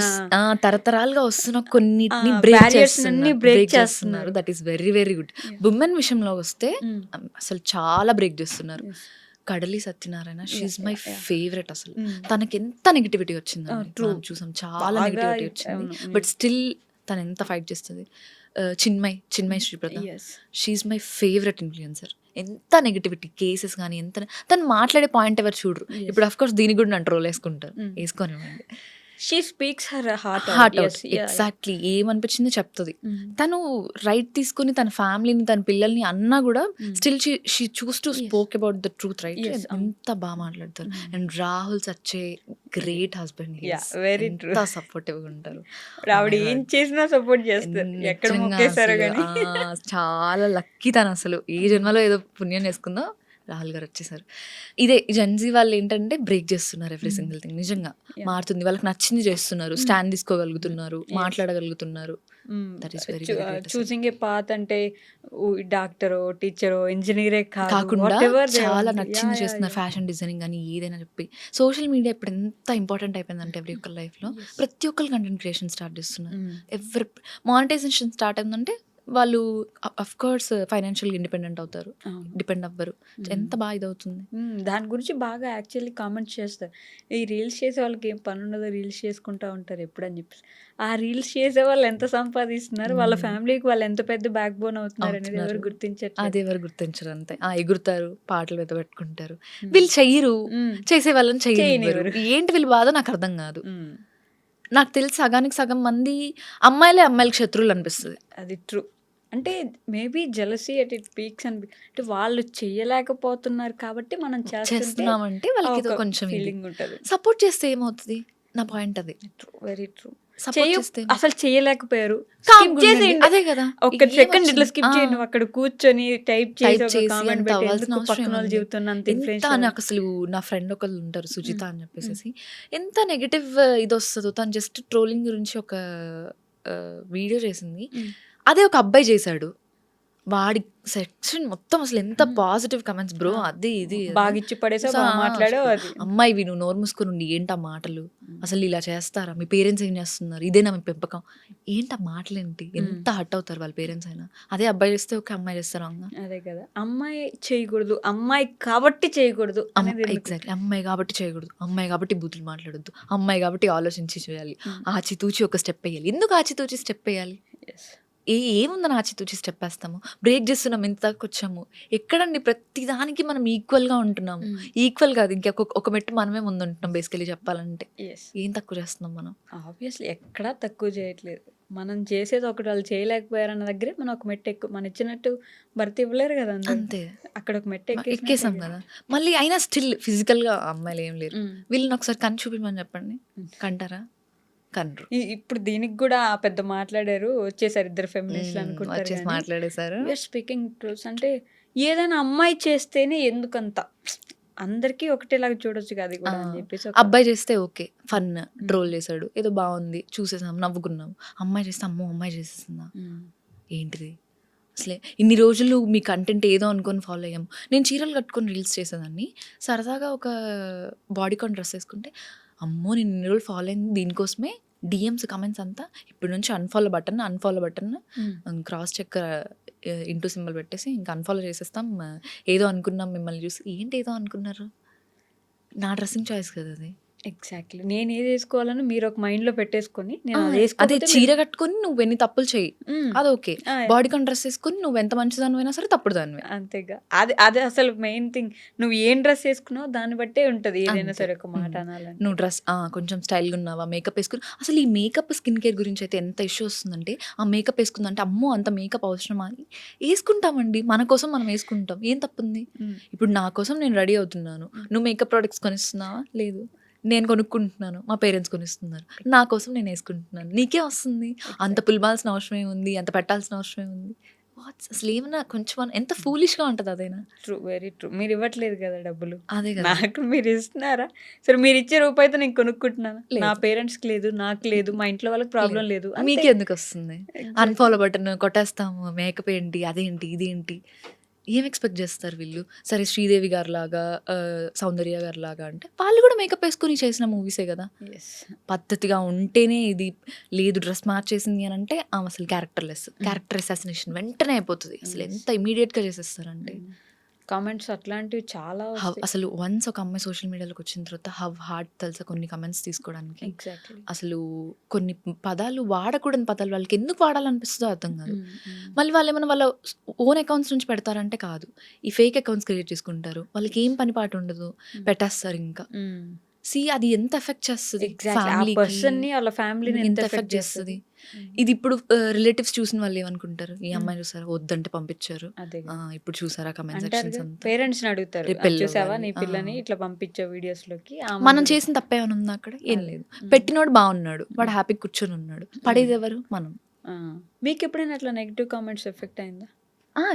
తరతరాలుగా వస్తున్న కొన్నిటిని బ్రేక్ బ్యారియర్స్‌నన్నీ బ్రేక్ చేస్తున్నారు. చేస్తున్నారు. That is very, very good. Yeah! Women విషయంలో వస్తే హ్మ్. అసలు చాలా బ్రేక్ చేస్తున్నారు. యెస్. కడలి Satyanarayana she yeah! Is my yeah! Yeah! Favourite అసలు. హ్మ్. తనకెంత నెగెటివిటీ వచ్చిందండి. ట్రూ. మనం చూసాం చాలా బాగా నెగెటివిటీ వచ్చింది. అవును. బట్ స్టిల్ తనెంత ఫైట్ చేస్తది. Chinmayi Sripada, yes she's my favourite influencer. ఎంత నెగిటివిటీ కేసెస్ కానీ ఎంత తను మాట్లాడే పాయింట్ ఎవరు చూడరు. ఇప్పుడు అఫ్ కోర్స్ దీనికి కూడా నన్ను ట్రోల్ వేసుకుంటారు, వేసుకొనివ్వండి. She speaks her heart heart out exactly ఏమనిపించిందో చెప్తుంది. తను రైట్ తీసుకుని తన ఫ్యామిలీని తన పిల్లల్ని అన్నా కూడా still she choose to spoke about the truth, right? ఎంత బాగా మాట్లాడతారు. And Rahul such a great husband, very true. ఎంత సపోర్టివ్ గా ఉంటారు. ఆవిడ ఏం చేసినా సపోర్ట్ చేస్తారు, ఎక్కడ నిజంగా మొక్కేశారో అసలు, కానీ. చాలా లక్కీ తను అసలు. ఈ జన్మలో ఏదో పుణ్యం చేసుకుందో రాహుల్ గారు వచ్చేసారు. ఇదే జెన్జీ వాళ్ళు ఏంటంటే బ్రేక్ చేస్తున్నారు ఎవ్రీ సింగిల్ థింగ్. నిజంగా మారుతుంది, వాళ్ళకి నచ్చింది చేస్తున్నారు, స్టాండ్ తీసుకోగలుగుతున్నారు, మాట్లాడగలుగుతున్నారు. That is very choosing a path అంటే డాక్టరో టీచరో ఇంజనీరే కాకుండా చాలా నచ్చింది చేస్తున్నారు. ఫ్యాషన్ డిజైనింగ్ కానీ ఏదైనా చెప్పి. సోషల్ మీడియా ఇప్పుడు ఎంత ఇంపార్టెంట్ అయిపోయిందంటే ఎవ్రీ ఒక్కరి లైఫ్లో ప్రతి ఒక్కరు కంటెంట్ క్రియేషన్ స్టార్ట్ చేస్తున్నారు. ఎవరి మానిటైజేషన్ స్టార్ట్ అయిందంటే వాళ్ళు అఫ్ కోర్స్ ఫైనాన్షియల్గా ఇండిపెండెంట్ అవుతారు, డిపెండ్ అవ్వరు. ఎంత బాగా ఇదవుతుంది. దాని గురించి బాగా యాక్చువల్లీ కామెంట్స్ చేస్తారు. ఈ రీల్స్ చేసే వాళ్ళకి ఏం పని ఉండదు, రీల్స్ చేసుకుంటూ ఉంటారు ఎప్పుడు అని చెప్పేసి. ఆ రీల్స్ చేసే వాళ్ళు ఎంత సంపాదిస్తున్నారు, వాళ్ళ ఫ్యామిలీకి వాళ్ళు ఎంత పెద్ద బ్యాక్ బోన్ అవుతున్నారు అనేది ఎవరు గుర్తించారు. అది ఎవరు గుర్తించరు. అంతే ఎగురుతారు, పాటలు మీద పెట్టుకుంటారు. వీళ్ళు చెయ్యరు, చేసే వాళ్ళని చెయ్యనివ్వరు. ఏంటి వీళ్ళ బాధ నాకు అర్థం కాదు. నాకు తెలిసి సగానికి సగం మంది అమ్మాయిలకి శత్రువులు అనిపిస్తుంది. అది ట్రూ. అంటే maybe jealousy at it peaks అని, అంటే వాళ్ళు చెయ్యలేకపోతున్నారు కాబట్టి మనం చేస్తున్నామంటే వాళ్ళకి ఏదో కొంచెం ఫీలింగ్ ఉంటుంది. సపోర్ట్ చేస్తే ఏమవుతుంది, నా పాయింట్ అది. Very true. సపోర్ట్ చేస్తే అసలు చేయలేకపోయారు, అదే కదా. ఒక సెకండ్ ఇట్లా స్కిప్ చేయండి, అక్కడ కూర్చొని టైప్ చేసి కామెంట్ నాకు అసలు నా ఫ్రెండ్ ఒకళ్ళు ఉంటారు సుజిత అని చెప్పేసి, ఎంత నెగటివ్ ఇది వస్తుందో. తను జస్ట్ ట్రోలింగ్ గురించి ఒక వీడియో చేసింది, అదే ఒక అబ్బాయి చేశాడు. వాడి సెక్షన్ మొత్తం అసలు ఎంత పాజిటివ్ కమెంట్స్ బ్రో, అది ఇది బాగిచ్చి పడేసా మాట్లాడో. అమ్మాయి నువ్వు నోరు మూసుకొని ఏంటా మాటలు, అసలు ఇలా చేస్తారా, మీ పేరెంట్స్ ఏం చేస్తున్నారు, ఇదేనా మీ పెంపకం, ఏంటా మాటలేంటి, ఎంత హర్ట్ అవుతారు వాళ్ళ పేరెంట్స్ అయినా. అదే అబ్బాయి చేస్తే ఒక అమ్మాయి చేస్తారు. అదే కదా, అమ్మాయి చేయకూడదు, అమ్మాయి కాబట్టి చేయకూడదు. ఎగ్జాక్ట్లీ, అమ్మాయి కాబట్టి చేయకూడదు, అమ్మాయి కాబట్టి బూతులు మాట్లాడొద్దు, అమ్మాయి కాబట్టి ఆలోచించి చేయాలి, ఆచితూచి ఒక స్టెప్ వేయాలి. ఎందుకు ఆచితూచి స్టెప్ వేయాలి? ఏముందని ఆచితూచి స్టెప్ వేస్తాము? బ్రేక్ చేస్తున్నాం, ఎంత దాకా వచ్చాము. ఎక్కడండి ప్రతిదానికి మనం ఈక్వల్గా ఉంటున్నాము. ఈక్వల్ కాదు, ఒక మెట్టు మనమే ముందు ఉంటున్నాం బేసికలీ చెప్పాలంటే. ఏం తక్కువ చేస్తున్నాం మనం? ఆబ్వియస్లీ ఎక్కడా తక్కువ చేయట్లేదు. మనం చేసేది ఒకటి, వాళ్ళు చేయలేకపోయారన్న దగ్గరే మనం ఒక మెట్టు ఎక్కువ. మన ఇచ్చినట్టు భర్తీ ఇవ్వలేరు కదా, అంతే. అక్కడ ఒక మెట్టు ఎక్కేసాం కదా. మళ్ళీ అయినా స్టిల్ ఫిజికల్గా అమ్మాయిలు ఏం లేరు. వీళ్ళని ఒకసారి కన్ను చూపించమని చెప్పండి, కంటారా? కన్ను. ఇప్పుడు దీనికి కూడా పెద్ద మాట్లాడారు, వచ్చేసారు ఇద్దరు ఫెమినిస్టులు అనుకుంటారు, మాట్లాడేసారు. Speaking truths. అంటే ఏదైనా అమ్మాయి చేస్తేనే ఎందుకంత అందరికీ ఒకటేలాగా చూడొచ్చు కదా కూడా అని చెప్పేసి. అబ్బాయి చేస్తే ఓకే, ఫన్ ట్రోల్ చేశాడు, ఏదో బాగుంది, చూసేసాం, నవ్వుకున్నాం. అమ్మాయి చేస్తే అమ్మో అమ్మాయి చేసేసిందా, ఏంటిది అసలే. ఇన్ని రోజులు మీ కంటెంట్ ఏదో అనుకొని ఫాలో అయ్యాము. నేను చీరలు కట్టుకొని రీల్స్ చేసేదాన్ని, సరదాగా ఒక బాడీకాన్ డ్రెస్ వేసుకుంటే అమ్మో నేను ఇన్ని రోజులు ఫాలో అయింది దీనికోసమే, డిఎమ్స్ కమెంట్స్ అంతా ఇప్పటి నుంచి unfollow button cross check into symbol పెట్టేసి ఇంకా అన్ఫాలో చేసేస్తాం, ఏదో అనుకున్నాం మిమ్మల్ని చూసి. ఏంటి ఏదో అనుకున్నారు? నా డ్రెస్సింగ్ చాయిస్ కదా అది. ఎగ్జాక్ట్లీ, నేను ఏది వేసుకోవాలని మీరు ఒక మైండ్ లో పెట్టేసుకొని, అదే చీర కట్టుకొని నువ్వు ఎన్ని తప్పులు చేయి, అది ఓకే. బాడీకాన్ డ్రెస్ వేసుకొని నువ్వు ఎంత మంచిదానివైనా సరే తప్పుడు దానివే, అంతేగా. అదే అసలు మెయిన్ థింగ్. నువ్వు ఏం డ్రెస్ వేసుకున్నావు దాన్ని బట్టే ఉంటది ఏదైనా సరే ఒక మాట అనాలని. నువ్వు డ్రెస్ కొంచెం స్టైల్గా ఉన్నావా, మేకప్ వేసుకుని. అసలు ఈ మేకప్ స్కిన్ కేర్ గురించి అయితే ఎంత ఇష్యూ వస్తుందంటే, ఆ మేకప్ వేసుకుందంటే అమ్మో అంత మేకప్ అవసరమా అని వేసుకుంటామండి. మన కోసం మనం వేసుకుంటాం, ఏం తప్పుంది? ఇప్పుడు నా కోసం నేను రెడీ అవుతున్నాను, నువ్వు మేకప్ ప్రోడక్ట్స్ కొనిస్తున్నావా? లేదు, నేను కొనుక్కుంటున్నాను, మా పేరెంట్స్ కొనిస్తున్నారు, నా కోసం నేను వేసుకుంటున్నాను. నీకే వస్తుంది, అంత పులిమాల్సిన అవసరం ఏముంది, అంత పెట్టాల్సిన అవసరం ఏముంది? అసలు ఏమన్నా కొంచెం ఎంత ఫూలిష్గా ఉంటుంది అదైనా. True, very true. మీరు ఇవ్వట్లేదు కదా డబ్బులు, అదే కదా. నాకు మీరు ఇస్తున్నారా? సరే, మీరు ఇచ్చే రూపాయితో నేను కొనుక్కుంటున్నాను, నా పేరెంట్స్కి లేదు, నాకు లేదు, మా ఇంట్లో వాళ్ళకి ప్రాబ్లం లేదు, మీకు ఎందుకు వస్తుంది? అన్ఫాలో బటన్ కొట్టేస్తాము, మేకప్ ఏంటి, అదేంటి, ఇదేంటి, ఏం ఎక్స్పెక్ట్ చేస్తారు వీళ్ళు? సరే శ్రీదేవి గారు లాగా, సౌందర్య గారు లాగా అంటే వాళ్ళు కూడా మేకప్ వేసుకుని చేసిన మూవీసే కదా. పద్ధతిగా ఉంటేనే ఇది, లేదు డ్రెస్ మార్చేసింది అని అంటే అసలు క్యారెక్టర్ అసాసినేషన్ వెంటనే అయిపోతుంది. అసలు ఎంత ఇమీడియట్గా చేసేస్తారంటే కామెంట్స్ అట్లాంటివి చాలా వస్తాయి. అసలు వన్స్ ఒక అమ్మాయి సోషల్ మీడియాలోకి వచ్చిన తర్వాత హార్డ్ తెలుసా కొన్ని కమెంట్స్ తీసుకోవడానికి. ఎగ్జాక్ట్‌లీ. అసలు కొన్ని పదాలు వాడకూడని పదాలు వాళ్ళకి ఎందుకు వాడాలనిపిస్తుందో అర్థం కాదు. మళ్ళీ వాళ్ళేమన్నా వాళ్ళ ఓన్ అకౌంట్స్ నుంచి పెడతారంటే కాదు. ఈ ఫేక్ అకౌంట్స్ క్రియేట్ చేసుకుంటారు. వాళ్ళకి ఏం పని పాటు ఉండదు. పెట్టేస్తారు ఇంకా. అది ఎంత ఎఫెక్ట్ చేస్తది ఎగ్జాక్ట్‌లీ. ఆ ఫ్యామిలీకి. పర్సన్‌ని వాళ్ళ ఫ్యామిలీని ఎంత ఎంత ఎఫెక్ట్ ఎఫెక్ట్ చేస్తది. చేస్తది. ఇది ఇప్పుడు రిలేటివ్స్ చూసిన వాళ్ళు ఏమనుకుంటారు, ఈ అమ్మాయిని చూసారా వద్దంటే పంపించారు. అదే ఇప్పుడు చూసారా కమెంట్ అంటారుగా, సెక్షన్స్ అంతా. పేరెంట్స్‌ని అడుగుతారు. రేపు "అది పెళ్ళి చూసావా అవ్వాలి. నీ పిల్లని ఇట్లా పంపించావు వీడియోస్‌లోకి." మనం చేసిన తప్పేమైనా ఉందా అక్కడ? ఏం అదే. లేదు. పెట్టినోడు బాగున్నాడు, వాడు హ్యాపీ కూర్చొని ఉన్నాడు. పడేది ఎవరు? మనం. మీకు ఎప్పుడైనా అట్లా నెగెటివ్ కామెంట్స్ ఎఫెక్ట్ అయిందా?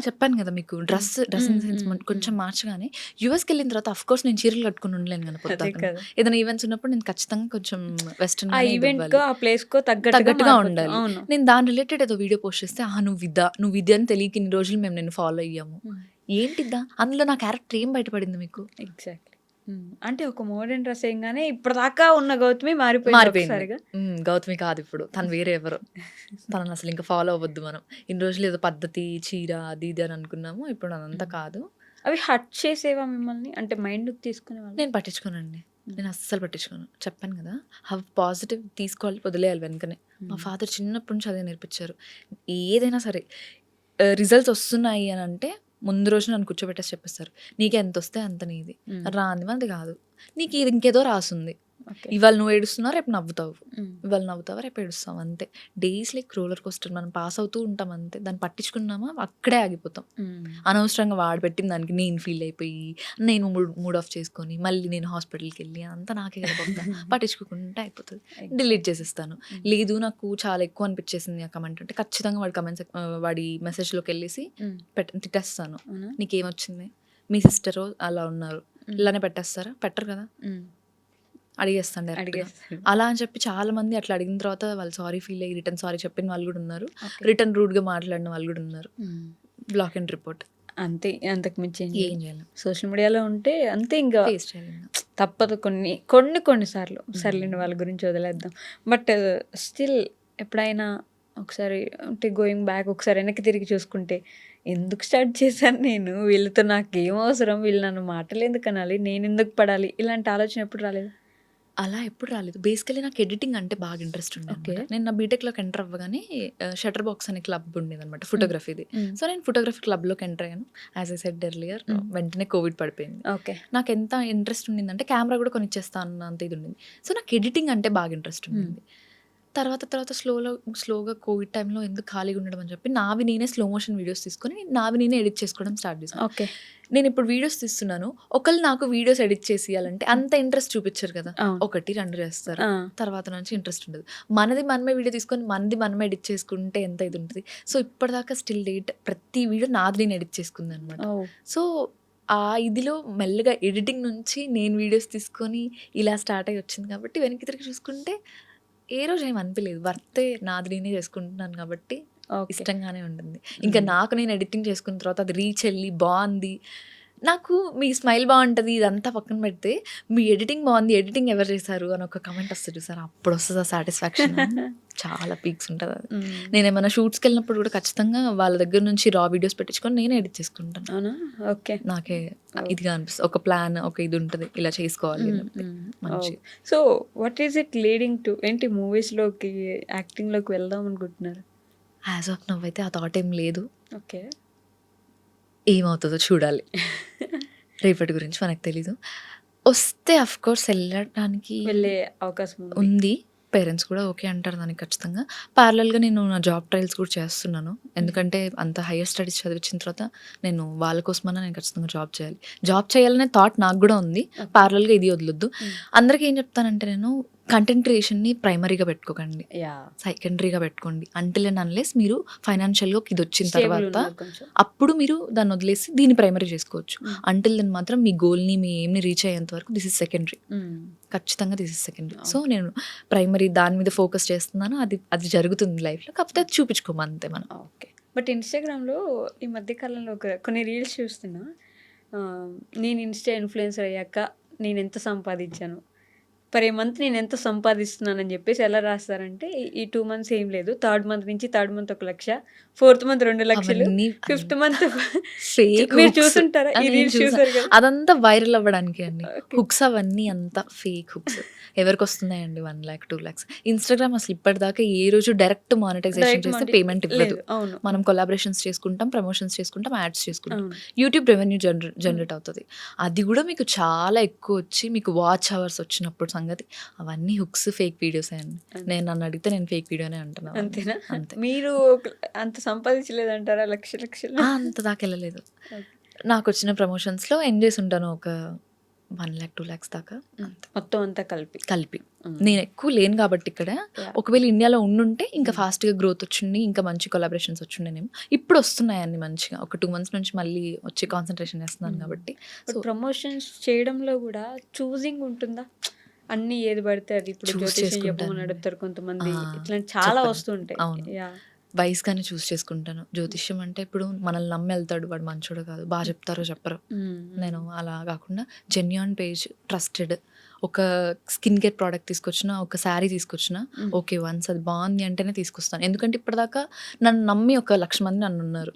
చెప్పాను కదా మీకు, డ్రెస్సింగ్ సెన్స్ కొంచెం మార్చగానే యూఎస్కి వెళ్ళిన తర్వాత అఫ్ కోర్స్ నేను చీరలు కట్టుకుని ఉండలేను కదా అదే పొద్దాక. కదా. ఏదైనా ఈవెంట్స్ ఉన్నప్పుడు నేను ఖచ్చితంగా కొంచెం వెస్టర్న్ ఆ ఈవెంట్‌కో ఆ ప్లేస్‌కో తగ్గట్టుగా మారిపోతాం. ఉండాలి. అవును. నేను దాని రిలేటెడ్ ఏదో వీడియో పోస్ట్ చేస్తే నువ్వు ఇది అని తెలియక ఇన్ని రోజులు మేము నిన్ను ఫాలో అయ్యాము. ఏంటిద్దా అందులో నా క్యారెక్టర్ ఏం బయటపడింది మీకు? ఎగ్జాక్ట్‌లీ. అంటే ఒక మోడర్న్ డ్రెస్ ఏంగానే ఇప్పటిదాకా ఉన్న గౌతమి మారిపోయింది ఒకసారిగా. గౌతమి కాదు ఇప్పుడు, తను వేరే ఎవరు. తనని అసలు ఇంకా ఫాలో అవ్వద్దు మనం. ఇన్ని రోజులు ఏదో పద్ధతి చీర అది ఇది అని అనుకున్నాము, ఇప్పుడు అదంతా కాదు. అవి హర్ట్ చేసేవా మిమ్మల్ని? అంటే మైండ్‌కి తీసుకునేవాళ్ళా? నేను పట్టించుకోనండి. నేను అస్సలు పట్టించుకోను. చెప్పాను కదా, పాజిటివ్ తీసుకోవాలి, వదిలేయాలి వెనకనే. మా ఫాదర్ చిన్నప్పటి నుంచి అదే నేర్పించారు. ఏదైనా సరే రిజల్ట్స్ వస్తున్నాయి అని అంటే ముందు రోజు నన్ను కూర్చోబెట్టేసి చెప్పేస్తారు, నీకు ఎంత వస్తే అంత నీది, రాంది మనది కాదు, నీకు ఇది ఇంకేదో రాసుంది, ఓకే. ఇవాళ నువ్వు ఏడుస్తున్నావు రేపు నవ్వుతావు, హ్మ్. ఇవాళ నవ్వుతావా రేపు ఏడుస్తావు, అంతే. డేస్ లైక్ రోలర్ కోస్టర్, మనం పాస్ అవుతూ ఉంటాం అంతే. దాన్ని పట్టించుకున్నామా అక్కడే ఆగిపోతాం. అనవసరంగా వాడు పెట్టిన దానికి నేను ఫీల్ అయిపోయి నేను మూడ్ ఆఫ్ చేసుకొని మళ్ళీ నేను హాస్పిటల్కి వెళ్ళి అంతా నాకే కదా బొక్క. పట్టించుకోకుండా అయిపోతుంది, డిలీట్ చేసేస్తాను. లేదు నాకు చాలా ఎక్కువ అనిపించేసింది ఆ కమెంట్ అంటే ఖచ్చితంగా వాడి మెసేజ్లోకి వెళ్ళేసి తిట్టేస్తాను. అవునా? నీకేమొచ్చింది, మీ సిస్టరు అలా ఉన్నారు, ఇలానే పెట్టేస్తారా? పెట్టరు కదా, అడిగేస్తాను డైరెక్ట్‌గా. అడిగేస్తాడు. అలా అని చెప్పి చాలా మంది అట్లా అడిగిన తర్వాత వాళ్ళు సారీ ఫీల్ అయ్యి రిటర్న్ సారీ చెప్పిన వాళ్ళు కూడా ఉన్నారు. ఓకే. రిటర్న్ రూడ్‌గా మాట్లాడిన వాళ్ళు కూడా ఉన్నారు. Block and report. అంతే. అంతకు మించి ఏం ఏం చేయలేం. సోషల్ మీడియాలో ఉంటే అంతే ఇంకా ఫేస్ చేయలేం. తప్పదు కొన్ని సార్లు. సర్లేండి వాళ్ళ గురించి వదిలేద్దాం. బట్ స్టిల్ ఎప్పుడైనా ఒకసారి అంటే గోయింగ్ బ్యాక్ ఒకసారి వెనక్కి తిరిగి చూసుకుంటే ఎందుకు స్టార్ట్ చేశాను నేను? వీళ్ళతో నాకేం అవసరం? వీళ్ళు నన్ను మాటలు ఎందుకు అనాలి? నేనెందుకు పడాలి? ఇలాంటి ఆలోచన ఎప్పుడు రాలేదా? అలా ఎప్పుడు రాలేదు. బేసికల్లీ నాకు ఎడిటింగ్ అంటే బాగా ఇంట్రెస్ట్ ఉండే ఓకే. అనమాట. నేను నా బీటెక్‌లోకి ఎంటర్ అవ్వగానే షట్టర్ బాక్స్ అనే క్లబ్ ఉండేదనమాట ఫోటోగ్రఫీది. హ్మ్. సో నేను ఫోటోగ్రఫీ క్లబ్‌లోకి ఎంటర్ అయ్యాను. యాజ్ ఐ సెడ్ ఎర్లియర్ వెంటనే కోవిడ్ పడిపోయింది. ఓకే. నాకు ఎంత ఇంట్రెస్ట్ ఉండిందంటే కెమెరా కూడా కొనిచ్చేస్తా అన్నంత ఇది ఉండింది. సో నాకు ఎడిటింగ్ అంటే బాగా ఇంట్రెస్ట్ ఉండింది. తర్వాత స్లోగా కోవిడ్ టైంలో ఎందుకు ఖాళీగా ఉండడం అని చెప్పి నావి నేనే స్లో మోషన్ వీడియోస్ తీసుకొని నావి నేనే ఎడిట్ చేసుకోవడం స్టార్ట్ చేశాను. ఓకే. నేను ఇప్పుడు వీడియోస్ తీస్తున్నాను, ఒకళ్ళు నాకు వీడియోస్ ఎడిట్ చేసి ఇవ్వాలంటే అంత ఇంట్రెస్ట్ చూపించరు కదా. అవును. 1, 2 చేస్తారు, ఆ. తర్వాత నుంచి ఇంట్రెస్ట్ ఉండదు. మనది మనమే వీడియో తీసుకొని మనమే ఎడిట్ చేసుకుంటే ఎంత ఇది ఉంటుంది. సో ఇప్పటిదాకా స్టిల్ డేట్ ప్రతి వీడియో నాది నేను ఎడిట్ చేసుకుంది అనమాట. ఓహ్! సో ఆ ఇదిలో మెల్లగా ఎడిటింగ్ నుంచి నేను వీడియోస్ తీసుకొని ఇలా స్టార్ట్ అయ్యి వచ్చింది కాబట్టి వెనక్కి తిరిగి చూసుకుంటే ఏ రోజు ఏమి అనిపించలేదు. వర్తే నాది నేనే చేసుకుంటున్నాను కాబట్టి ఓకే. ఇష్టంగానే ఉంటుంది. ఇంకా నాకు నేను ఎడిటింగ్ చేసుకున్న తర్వాత అది రీచ్ వెళ్ళి బాగుంది. నాకు మీ స్మైల్ బాగుంటుంది ఇదంతా పక్కన పెడితే మీ ఎడిటింగ్ బాగుంది, ఎడిటింగ్ ఎవరు చేశారు అని ఒక కమెంట్ వస్తుంది చూసారు, అప్పుడు వస్తుంది ఆ సాటిస్ఫాక్షన్. చాలా పీక్స్ ఉంటుంది అది. నేను ఏమైనా షూట్స్కి వెళ్ళినప్పుడు కూడా ఖచ్చితంగా వాళ్ళ దగ్గర నుంచి రా వీడియోస్ పెట్టించుకొని నేనే ఎడిట్ చేసుకుంటాను. అవునా? ఓకే. నాకే ఇదిగా అనిపిస్తుంది, ఒక ప్లాన్ ఒక ఇది ఉంటుంది ఇలా చేసుకోవాలి అని చెప్పి. మంచి so what is it leading to? ఏంటి మూవీస్‌లోకి, యాక్టింగ్‌లోకి వెళ్దాం అనుకుంటున్నారు? యాజ్ ఆఫ్ నవ్ అయితే ఆ థాట్ ఏం లేదు. ఓకే. ఏమవుతుందో చూడాలి. రేపటి గురించి మనకు తెలీదు. వస్తే అఫ్‌కోర్స్ వెళ్ళడానికి వెళ్ళే అవకాశం ఉంది. ఉంది. పేరెంట్స్ కూడా ఓకే అంటారు దానికి ఖచ్చితంగా. ప్యారలల్‌గా నేను నా జాబ్ ట్రయల్స్ కూడా చేస్తున్నాను. ఎందుకంటే అంత హైయర్ స్టడీస్ చదివించిన తర్వాత నేను వాళ్ళ కోసమన్నా నేను ఖచ్చితంగా జాబ్ చేయాలి. జాబ్ చేయాలనే థాట్ నాకు కూడా ఉంది. ప్యారలల్‌గా ఇది వదలొద్దు. అందరికీ ఏం చెప్తానంటే నేను కంటెంట్ క్రియేషన్‌ని ప్రైమరీగా పెట్టుకోకండి. యాహ్! సెకండరీగా పెట్టుకోండి. అంటిల్ అండ్ అన్లెస్ మీరు ఫైనాన్షియల్‌గా ఇది వచ్చిన స్టేబుల్ తర్వాత ఉన్నారు కొంచెం. అప్పుడు మీరు దాన్ని వదిలేసి దీన్ని ప్రైమరీ చేసుకోవచ్చు. అంటిల్ దెన్ మాత్రం మీ గోల్‌ని మీ ఎయిమ్‌ని రీచ్ అయ్యేంత వరకు దిస్ ఇస్ సెకండరీ. ఖచ్చితంగా దిస్ ఇస్ సెకండరీ. సో నేను ప్రైమరీ దాని మీద ఫోకస్ చేస్తున్నాను. అది జరుగుతుంది లైఫ్‌లో. కాకపోతే అది చూపించుకోము అంతే మనం. ఓకే. బట్ ఇన్‌స్టాగ్రామ్‌లో ఈ మధ్య కాలంలో కొన్ని రీల్స్ చూస్తున్నా. నేను ఇన్‌స్టా ఇన్‌ఫ్లుయెన్సర్ అయ్యాక నేనెంత సంపాదించాను, పర్ ఏ మంత్ నేను ఎంత సంపాదిస్తున్నానని చెప్పేసి ఎలా రాస్తారంటే ఈ 2 మంత్స్ ఏం లేదు. థర్డ్ మంత్ నుంచి థర్డ్ మంత్ 1,00,000, ఫోర్త్ మంత్ 2,00,000, అవన్నీ ఫిఫ్త్ మంత్ ఫేక్ మీరు హుక్స్. చూసుంటారా? ఈ రీల్స్ చూసారు కదా? అదంతా వైరల్ అవ్వడానికి అండి. ఓకే. హుక్స్ అవన్నీ అంతా ఫేక్ హుక్స్. ఎవరికి వస్తున్నాయండి 1 lakh 2 lakhs? ఇన్స్టాగ్రామ్ అసలు ఇప్పటిదాకా ఏ రోజు డైరెక్ట్ మానిటైజేషన్ డైరెక్ట్ చేస్తే మానిటైజ్ పేమెంట్ ఇవ్వదు. లేదు. అవును. మనం కొలాబరేషన్స్ చేసుకుంటాం, ప్రమోషన్స్ చేసుకుంటాం, యాడ్స్ చేసుకుంటాం. అవును. యూట్యూబ్ రెవెన్యూ జనరేట్ అవుతుంది. అది కూడా మీకు చాలా ఎక్కువ వచ్చి మీకు వాచ్ అవర్స్ వచ్చినప్పుడు సంగతి అవన్నీ హుక్స్, ఫేక్ వీడియోస్ అండి. నేను నన్ను అడిగితే నేను ఫేక్ వీడియోనే అంటున్నాను. అంతేనా? అంతే. మీరు అంత సంపాదించలేదంటారా లక్షలు? అంత దాకా వెళ్ళలేదు. ఓకే. నాకు వచ్చిన ప్రమోషన్స్లో ఎండ్ చేసి ఉంటాను ఒక 1 lakh 2 lakhs దాకా మొత్తం అంతా కలిపి. కలిపి. నేను ఎక్కువ లేను కాబట్టి ఇక్కడ. Yeah. ఒకవేళ ఇండియాలో ఉండుంటే ఇంకా ఫాస్ట్గా గ్రోత్ వచ్చింది, ఇంకా మంచి కొలాబరేషన్స్ వచ్చిండేనేమో. ఇప్పుడు వస్తున్నాయండి మంచిగా. ఒక 2 months నుంచి మళ్ళీ వచ్చి కాన్సన్ట్రేషన్ చేస్తున్నాను కాబట్టి. సో ప్రమోషన్స్ చేయడంలో కూడా చూజింగ్ ఉంటుందా? అన్ని ఏది పడితే అది ఇప్పుడు Choose జ్యోతిష్యం చేసుకుంటాను. చెప్పమని అడుగుతారు కొంతమంది. ఆ, ఇట్లాంటి చాలా చెప్పండి. వస్తుంటాయి. అవును. యా. వైస్గానే చూస్ చేసుకుంటాను. జ్యోతిష్యం అంటే ఇప్పుడు మనల్ని నమ్మి వెళ్తాడు, వాడు మంచోడు కాదు, బాగా చెప్తారో చెప్పరు. నేను అలా కాకుండా జెన్యూన్ పేజ్, ట్రస్టెడ్, ఒక స్కిన్ కేర్ ప్రోడక్ట్ తీసుకొచ్చిన, ఒక శారీ తీసుకొచ్చిన, ఓకే వన్స్ అది బాగుంది అంటేనే తీసుకొస్తాను. ఎందుకంటే ఇప్పటిదాకా నన్ను నమ్మి ఒక 1,00,000 మంది నన్ను ఉన్నారు.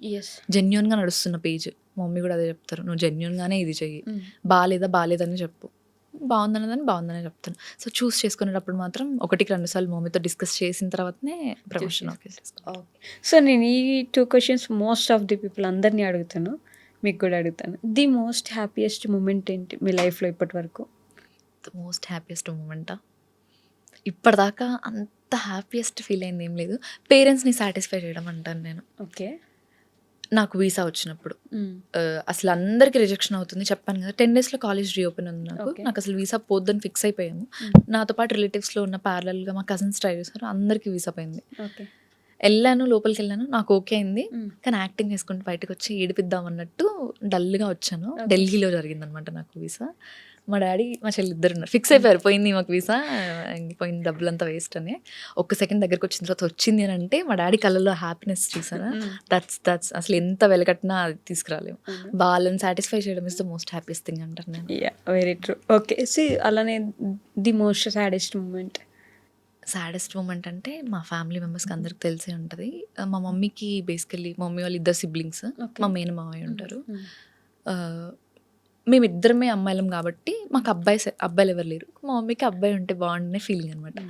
జెన్యూన్గా నడుస్తున్న పేజ్. మా మమ్మీ కూడా అదే చెప్తారు, నువ్వు జెన్యూన్గానే ఇది చెయ్యి, బాగాలేదని చెప్పు, బాగుందనే చెప్తాను. సో చూస్ చేసుకునేటప్పుడు మాత్రం 1-2 సార్లు మమ్మీతో డిస్కస్ చేసిన తర్వాతనే ప్రమోషన్ ఓకే చేసుకో. సో నేను ఈ 2 questions most of the people అందరినీ అడుగుతాను, మీకు కూడా అడుగుతాను. ది మోస్ట్ హ్యాపీయెస్ట్ మూమెంట్ ఏంటి మీ లైఫ్లో ఇప్పటి వరకు? ద మోస్ట్ హ్యాపీయెస్ట్ మూమెంటా? ఇప్పటిదాకా అంత హ్యాపీయెస్ట్ ఫీల్ అయింది ఏం లేదు. పేరెంట్స్ని సాటిస్ఫై చేయడం అంటాను నేను. ఓకే. నాకు వీసా వచ్చినప్పుడు అసలు అందరికీ రిజెక్షన్ అవుతుంది చెప్పాను కదా. 10 daysలో కాలేజ్ రీఓపెన్ ఉంది నాకు. Okay. నాకు అసలు వీసా పోద్దని ఫిక్స్ అయిపోయాము. నాతో పాటు రిలేటివ్స్లో ఉన్న ప్యారలల్గా మా కజిన్స్ ట్రై చేశారు, అందరికీ వీసా పోయింది. ఓకే. వెళ్ళాను, లోపలికి వెళ్ళాను, నాకు ఓకే అయింది. కానీ యాక్టింగ్ వేసుకుంటూ బయటకు వచ్చి ఏడిపిద్దాం అన్నట్టు డల్గా వచ్చాను. ఢిల్లీలో జరిగిందనమాట నాకు వీసా. మా డాడీ మా చెల్లి ఇద్దరు ఉన్నారు, ఫిక్స్ అయిపోయారు పోయింది మాకు వీసా, పోయింది డబ్బులంతా వేస్ట్ అని. ఒక్క సెకండ్ దగ్గరకు వచ్చిన తర్వాత వచ్చింది అని అంటే మా డాడీ కళ్ళలో హ్యాపీనెస్ చూసారా, దట్స్ అసలు ఎంత వెలకట్టినా అది తీసుకురాలేము. వాళ్ళని సాటిస్ఫై చేయడం is the most happiest thing అంటారు నేను. Very true. ఓకే. అలానే the most saddest moment? Saddest moment అంటే మా ఫ్యామిలీ మెంబర్స్కి అందరికి తెలిసే ఉంటుంది. మా మమ్మీకి బేసికల్లీ మా మమ్మీ వాళ్ళు 2 siblings, మా మేన మావయ్య ఉంటారు. మేమిద్దరమే అమ్మాయిలం కాబట్టి మాకు అబ్బాయిలు ఎవరు లేరు. మా మమ్మీకి అబ్బాయి ఉంటే బాగుండే ఫీలింగ్ అనమాట.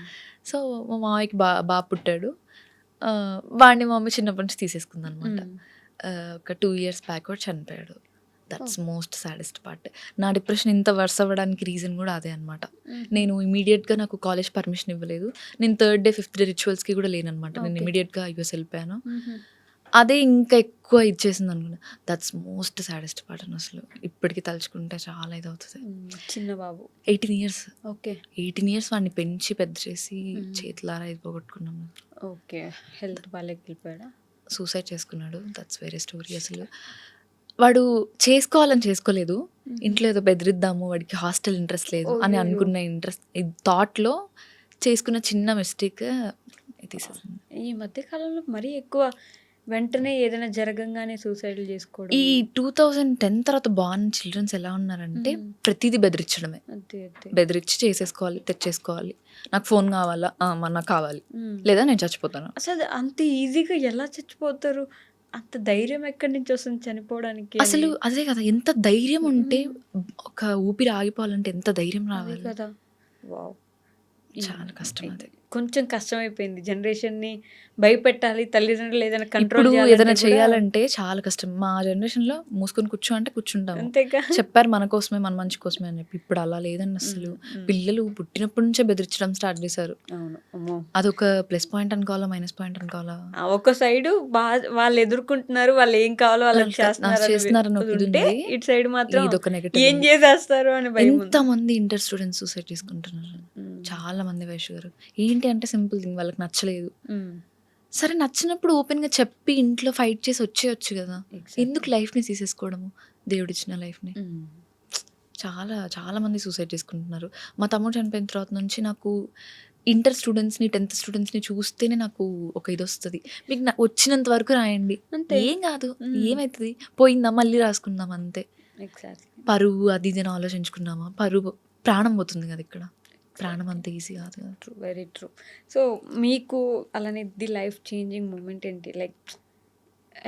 సో మా మావయ్యకి బాగా పుట్టాడు. వాడిని మా మమ్మీ చిన్నప్పటి నుంచి తీసేసుకుంది అనమాట. ఒక 2 years బ్యాక్ చనిపోయాడు. That's most saddest part. నా డిప్రెషన్ ఇంత వర్స్ అవ్వడానికి రీజన్ కూడా అదే అనమాట. నేను ఇమీడియట్గా నాకు కాలేజ్ పర్మిషన్ ఇవ్వలేదు. నేను 3rd day 5th day రిచువల్స్కి కూడా లేనమాట. నేను ఇమీడియట్గా యూఎస్ వెళ్ళిపోయాను. అదే ఇంకా ఎక్కువ ఇచ్చేసింది అనుకున్నా. దట్స్ మోస్ట్ సాడెస్ట్ పార్ట్ అని అసలు ఇప్పటికీ తలుచుకుంటే చాలా ఇది అవుతుంది. చిన్న బాబు 18 years. ఓకే. 18 years వాడిని పెంచి పెద్ద చేసి చేతులారా ఇది పోగొట్టుకున్నాము. ఓకే. హెల్త్ బాగాలేక వెళ్ళిపోయాడా? సూసైడ్ చేసుకున్నాడు. దట్స్ వేరే స్టోరీ. అసలు వాడు చేసుకోలేదు, ఇంట్లో ఏదో బెదిరిద్దాము, వాడికి హాస్టల్ ఇంట్రెస్ట్ లేదు అని అనుకున్న థాట్లో చేసుకున్న చిన్న మిస్టేక్ తీసేసింది. ఈ మధ్యకాలంలో మరీ ఎక్కువ వెంటనే ఏదైనా జరగంగానే సూసైడ్లు చేసుకోవడం. ఈ 2010 తర్వాత బాగున్న చిల్డ్రన్స్ ఎలా ఉన్నారంటే ప్రతిదీ బెదిరించడమే. బెదిరించి చేసేసుకోవాలి, తెచ్చేసుకోవాలి. నాకు ఫోన్ కావాలా, నాకు కావాలి, లేదా నేను చచ్చిపోతాను. అసలు అంత ఈజీగా ఎలా చచ్చిపోతారు? అంత ధైర్యం ఎక్కడి నుంచి వస్తుంది చనిపోవడానికి? అసలు అదే కదా, ఎంత ధైర్యం ఉంటే ఒక ఊపిరి ఆగిపోవాలంటే ఎంత ధైర్యం రావాలి కదా. వావ్, చాలా కష్టం. అది కొంచెం కష్టమైపోయింది. జనరేషన్ని భయపెట్టాలి, తల్లిదండ్రులు ఏదైనా కంట్రోల్ ఇప్పుడు ఏదైనా చేయాలంటే చాలా కష్టం. మా జనరేషన్లో మూసుకొని కూర్చో అంటే కూర్చుంటాం. అంతేగా, చెప్పారు మన కోసమే, మన మంచి కోసమే అని చెప్పి. ఇప్పుడు అలా లేదండి అసలు. పిల్లలు పుట్టినప్పటి నుంచే బెదిరించడం స్టార్ట్ చేశారు. అదొక ప్లస్ పాయింట్ అనుకోవాలా, మైనస్ పాయింట్ అనుకోవాలా? ఒక సైడ్ వాళ్ళు ఎదుర్కొంటున్నారు, వాళ్ళు ఏం కావాలో వాళ్ళకి చేస్తున్నారు, ఇటు సైడ్ మాత్రం ఇదొక నెగటివ్. ఏం చేసేస్తారు అని భయం. ఎంత మంది ఇంటర్ స్టూడెంట్స్ సూసైడ్ చేసుకుంటున్నారు, చాలా మంది. వైషు గారు ఏంటి అంటే సింపుల్ థింగ్, వాళ్ళకి నచ్చలేదు. సరే నచ్చినప్పుడు ఓపెన్గా చెప్పి ఇంట్లో ఫైట్ చేసి వచ్చేయచ్చు కదా. ఎందుకు లైఫ్ని తీసేసుకోవడము, దేవుడిచ్చిన లైఫ్ని? చాలా చాలా మంది సూసైడ్ చేసుకుంటున్నారు. మా తమ్ముడు చనిపోయిన తర్వాత నుంచి నాకు ఇంటర్ స్టూడెంట్స్ని, 10th స్టూడెంట్స్ని చూస్తేనే నాకు ఒక ఇది వస్తుంది, మీకు వచ్చినంత వరకు రాయండి, ఏం కాదు, ఏమవుతుంది, పోయిందా మళ్ళీ రాసుకుందాం అంతే. పరువు అది ఇది అని ఆలోచించుకున్నామా, ప్రాణం పోతుంది కదా ఇక్కడ. ప్రాణం అంత ఈజీ కాదు కదా. True, very true. సో మీకు అలానే ది లైఫ్ చేంజింగ్ మూమెంట్ ఏంటి? లైక్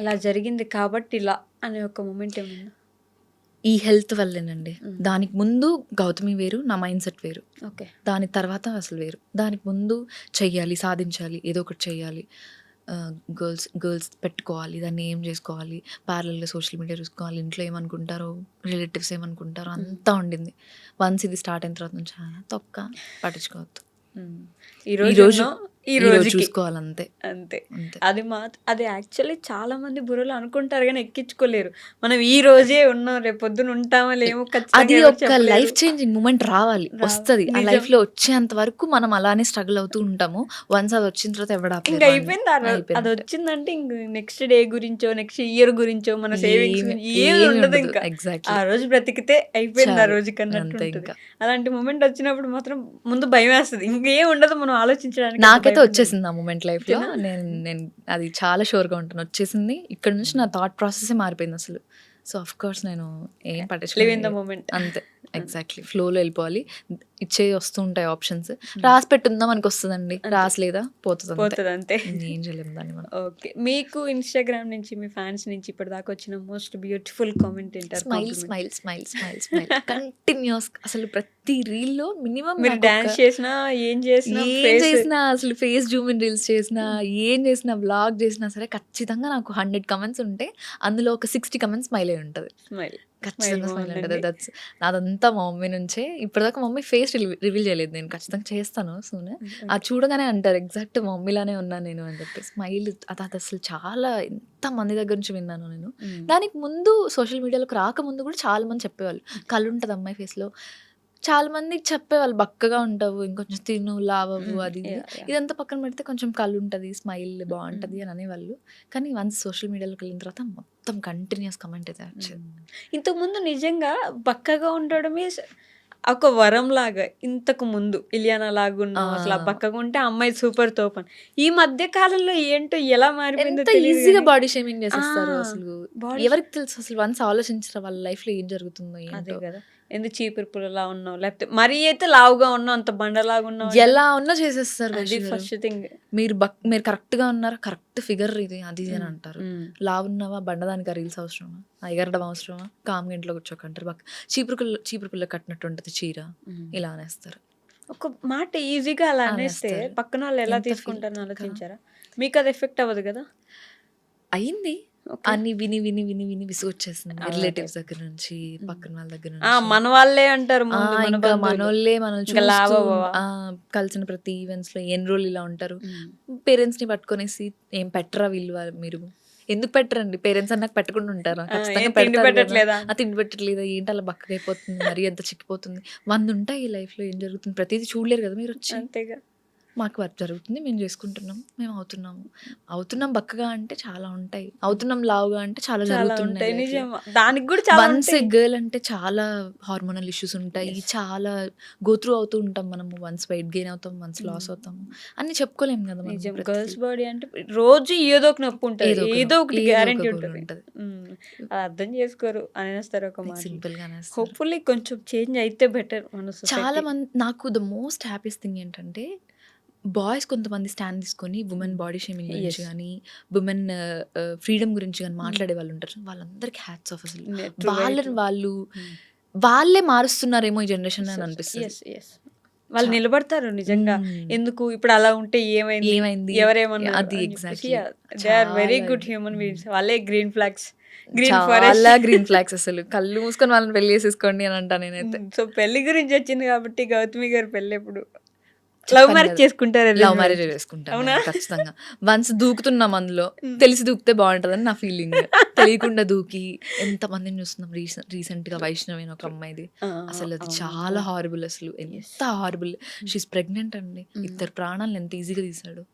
ఇలా జరిగింది కాబట్టి ఇలా అనే ఒక మూమెంట్ ఏమన్నా? ఈ హెల్త్ వల్లేనండి. దానికి ముందు గౌతమి వేరు, నా మైండ్ సెట్ వేరు. ఓకే. దాని తర్వాత అసలు వేరు. దానికి ముందు చెయ్యాలి, సాధించాలి, ఏదో ఒకటి చెయ్యాలి, గర్ల్స్ పెట్టుకోవాలి, దాన్ని ఏం చేసుకోవాలి, ప్యారలల్గా సోషల్ మీడియా చూసుకోవాలి, ఇంట్లో ఏమనుకుంటారో, రిలేటివ్స్ ఏమనుకుంటారో అంతా ఉండింది. వన్స్ ఇది స్టార్ట్ అయిన తర్వాత నుంచి తొక్క పట్టించుకోవద్దు. ఈ రోజు రోజు చూసుకోవాలంతే. అంతే. అంతే. అది యాక్చువల్లీ చాలా మంది బుర్రలో అనుకుంటారు కానీ ఎక్కించుకోలేరు. మనం ఈ రోజే ఉన్నాం, రేపు పొద్దున ఉంటామా లేమో అది ఖచ్చితంగా ఎవరు ఒక చెప్పలేరు. లైఫ్ చేంజింగ్ మూమెంట్ రావాలి, వస్తుంది. ఆ నిజం. లైఫ్ లో వచ్చేంత వరకు మనం అలానే స్ట్రగుల్ అవుతూ ఉంటాము. వన్స్ అది వచ్చిన తర్వాత ఎవడ ఇంకా అయిపోయింది. అది వచ్చిందంటే ఇంక నెక్స్ట్ డే గురించో నెక్స్ట్ ఇయర్ గురించో మన సేవింగ్స్ ఏమి ఉండదు. ఇంకా ఎగ్జాక్ట్లీ. ఆ రోజు బ్రతికితే అయిపోయింది ఆ చాలు. రోజు కన్నట్టు అంతే ఉంటుంది. ఇంకా. అలాంటి మూమెంట్ వచ్చినప్పుడు మాత్రం ముందు భయం వేస్తుంది. ఇంకేం ఉండదు మనం ఆలోచించడానికి. నాకైతే భయం వచ్చేసింది ఆ మూమెంట్ లైఫ్ లో. నేను అది చాలా షూర్ గా ఉంటాను, వచ్చేసింది. ఇక్కడ నుంచి నా థాట్ ప్రాసెస్ మారిపోయింది అసలు. సో అఫ్ కోర్స్ నేను ఏం లివ్ ఇన్ ద పట్టించుకోలేదు. మూమెంట్. అంతే, ఎగ్జాక్ట్లీ. ఫ్లోలో వెళ్ళిపోవాలి. ఇచ్చే వస్తూ ఉంటాయి ఆప్షన్స్. రాసి పెట్టుందా మనకి వస్తుందండి, రాసలేదా పోతుంది. పోతుంది అంతే. ఏం చేయలేము దాన్ని మనం. ఓకే. మీకు ఇన్స్టాగ్రామ్ నుంచి మీ ఫ్యాన్స్ నుంచి ఇప్పటిదాకా వచ్చిన మోస్ట్ బ్యూటిఫుల్ కామెంట్ ఏంటారు? Smile smile smile smile smile continues. అసలు ప్రతి రీల్ లో మినిమం మీరు డాన్స్ చేసినా ఏం చేసినా ఏం చేసినా, అసలు ఫేస్ జూమ్ ఇన్ రీల్స్ చేసినా, ఏం చేసినా, వ్లాగ్ చేసినా సరే ఖచ్చితంగా నాకు 100 కమెంట్స్ ఉంటే అందులో ఒక 60 కమెంట్స్ స్మైల్ అయి ఉంటుంది. స్మైల్ ఖచ్చితంగా స్మైల్ ఉంటుంది. దట్స్ నాదంతా మా మమ్మీ నుంచే. ఇప్పటిదాకా మమ్మీ ఫేస్ రివీల్ చేయలేదు, నేను ఖచ్చితంగా చేస్తాను సూన్. అది చూడగానే అంటారు ఎగ్జాక్ట్ మా మమ్మీలానే ఉన్నాను నేను అని చెప్పి. స్మైల్ అది అసలు చాలా ఎంత మంది దగ్గర నుంచి విన్నాను నేను. దానికి ముందు సోషల్ మీడియాలోకి రాకముందు కూడా చాలా మంది చెప్పేవాళ్ళు కళ్ళు ఉంటుంది అమ్మాయి ఫేస్లో. చాలా మంది చెప్పేవాళ్ళు బక్కగా ఉంటావు, ఇంకొంచెం తిను, లావవు, అది ఇది. ఇదంతా పక్కన పెడితే కొంచెం కళ్ళు ఉంటుంది, స్మైల్ బాగుంటుంది అని అనేవాళ్ళు. కానీ వన్స్ సోషల్ మీడియాలోకి వెళ్ళిన తర్వాత మొత్తం కంటిన్యూస్ కమెంట్ అయితే వచ్చేది. ఇంతకుముందు నిజంగా బక్కగా ఉండడమే ఒక వరం లాగా. ఇంతకు ముందు ఇలియానా లాగా ఉన్నావు, అసలు బక్కగా ఉంటే అమ్మాయి సూపర్ తోపన్. ఈ మధ్య కాలంలో ఏంటో ఎలా మారిపోయిందో ఎంత తెలియదు ఈజీగా కానీ. బాడీ షేమింగ్ చేసేస్తారు అసలు. body ఎవరికి తెలుసు అసలు వన్స్ ఆలోచించరా వాళ్ళ లైఫ్ లో ఏం జరుగుతుందో అదే ఏంటో. కదా. ఎందుకు చీపురుపులలా ఉన్నావు, లేకపోతే మరీ అయితే లావుగా ఉన్నావు, అంత బండలాగా ఉన్నావు, ఎలా ఉన్నా చేసేస్తారు. అది వైష్ణవి గారు. First thing. మీరు కరెక్ట్ గా ఉన్నారా, కరెక్ట్ ఫిగర్ ఇది అది ఇది అని అంటారు. లావున్నావా, బండదానికి రీల్స్ అవసరమా, ఎగరడం అవసరమా, కామ్ ఇంట్లో కూర్చోకంటారు. చీపురు పిల్ల కట్టినట్టు ఉంటుంది చీర, ఇలా అనేస్తారు. ఒక మాట ఈజీగా అలా అనేస్తే అనేస్తారు. పక్కన వాళ్ళు ఎలా ఎంత తీసుకుంటారని feel ఆలోచించారా? మీకు అది ఎఫెక్ట్ అవ్వదు కదా? అయింది. Okay. అన్ని విని విని విని విని విసుగొచ్చేసింది. అదే. రిలేటివ్స్ దగ్గర నుంచి, పక్కన వాళ్ళ దగ్గర ఆ, నుంచి. మన వాళ్ళే అంటారు ముందు, మన ఇంకా బంధువులు. మనోళ్ళే మనల్ని ఇంకా లావు చూస్తూ, అవ్వవా? కలిసిన ప్రతి ఈవెంట్స్ లో ఎన్ని రోజులు ఇలా ఉంటారు. పేరెంట్స్ ని పట్టుకొనేసి ఏం పెట్టరా వీళ్ళు మీరు, ఎందుకు పెట్టరండి, పేరెంట్స్ అన్నాక పెట్టకుండా ఉంటారా, ఖచ్చితంగా ఏం తిండి పెడతారు కదా. పెట్టట్లేదా? తిండి పెట్టట్లేదా, ఏంటి అలా బక్కగా అయిపోతుంది, మరీ ఎంత చిక్కిపోతుంది, 100 ఉంటాయి ఈ లైఫ్ లో, ఏం జరుగుతుంది ప్రతిదీ చూడలేరు కదా మీరు వచ్చి. అంతేగా. మాకు వర్క్ జరుగుతుంది, మేము చేసుకుంటున్నాం, మేము అవుతున్నాం బక్కగా అంటే చాలా ఉంటాయి, అవుతున్నాం లావుగా అంటే చాలా చాలా ఉంటాయి. జరుగుతున్నాయి. నిజం. దానికి కూడా చాలా వన్స్ ఉంటాయి. గర్ల్ అంటే చాలా హార్మోనల్ ఇష్యూస్ ఉంటాయి, చాలా గోత్రూ అవుతూ ఉంటాం మనము. వన్స్ వెయిట్ గెయిన్ అవుతాం, వన్స్ లాస్ అవుతాము, అన్ని చెప్పుకోలేము కదా మనం. నిజం. ప్రతిదీ. గర్ల్స్ బాడీ అంటే రోజు ఏదో ఒక నొప్పి ఉంటుంది, ఏదో ఒకటి ఏదో ఒక గ్యారెంటీ గోల్ ఉంటుంది. ఉంటది. అది అర్థం చేసుకోరు అనేస్తారు ఒక మాట. సింపుల్ గానే అసలు. హోప్ఫుల్లీ కొంచెం చేంజ్ అయితే బెటర్ మన చాలా సొసైటీ. మంది, నాకు ద మోస్ట్ హ్యాపీయెస్ట్ థింగ్ ఏంటంటే బాయ్స్ కొంతమంది స్టాండ్ తీసుకొని ఉమెన్ బాడీ షేమింగ్ గురించి కానీ, ఉమెన్ ఫ్రీడమ్ గురించి కానీ మాట్లాడే వాళ్ళు ఉంటారు. వాళ్ళందరికీ హ్యాట్స్ ఆఫ్ అసలు. వాళ్ళే మారుస్తున్నారేమో ఈ జనరేషన్ అని అనిపిస్తుంది. వాళ్ళు నిలబడతారు నిజంగా. ఎందుకు ఇప్పుడు అలా ఉంటే ఏమైంది, ఏమైంది, ఎవరేమన్నారు అది అని exactly. చెప్పేసి they are very good human beings. వాళ్ళే గ్రీన్ ఫ్లాగ్స్, గ్రీన్ చాలా ఫారెస్ట్. గ్రీన్ ఫ్లాగ్స్ అసలు. కళ్ళు మూసుకొని వాళ్ళని పెళ్లి చేసేసుకోండి అని అంటా నేనైతే. సో పెళ్లి గురించి వచ్చింది కాబట్టి గౌతమి గారు పెళ్ళి ఎప్పుడు లవ్ మ్యారేజ్ చేసుకుంటారు? లవ్ మ్యారేజ్ చేసుకుంటాను అవునా? నేను ఖచ్చితంగా. వన్స్ దూకుతున్నాం అందులో, తెలిసి దూకితే బాగుంటదని నా ఫీలింగ్. తెలియకుండా దూకి ఎంత మందిని చూస్తున్నాం. రీసెంట్ గా వైష్ణవి అని ఒక అమ్మాయిది, అసలు అది చాలా హారబుల్. అసలు ఎంత హారబుల్. షీస్ ప్రెగ్నెంట్ అండి, 2 ప్రాణాలను ఎంత ఈజీగా తీసాడు.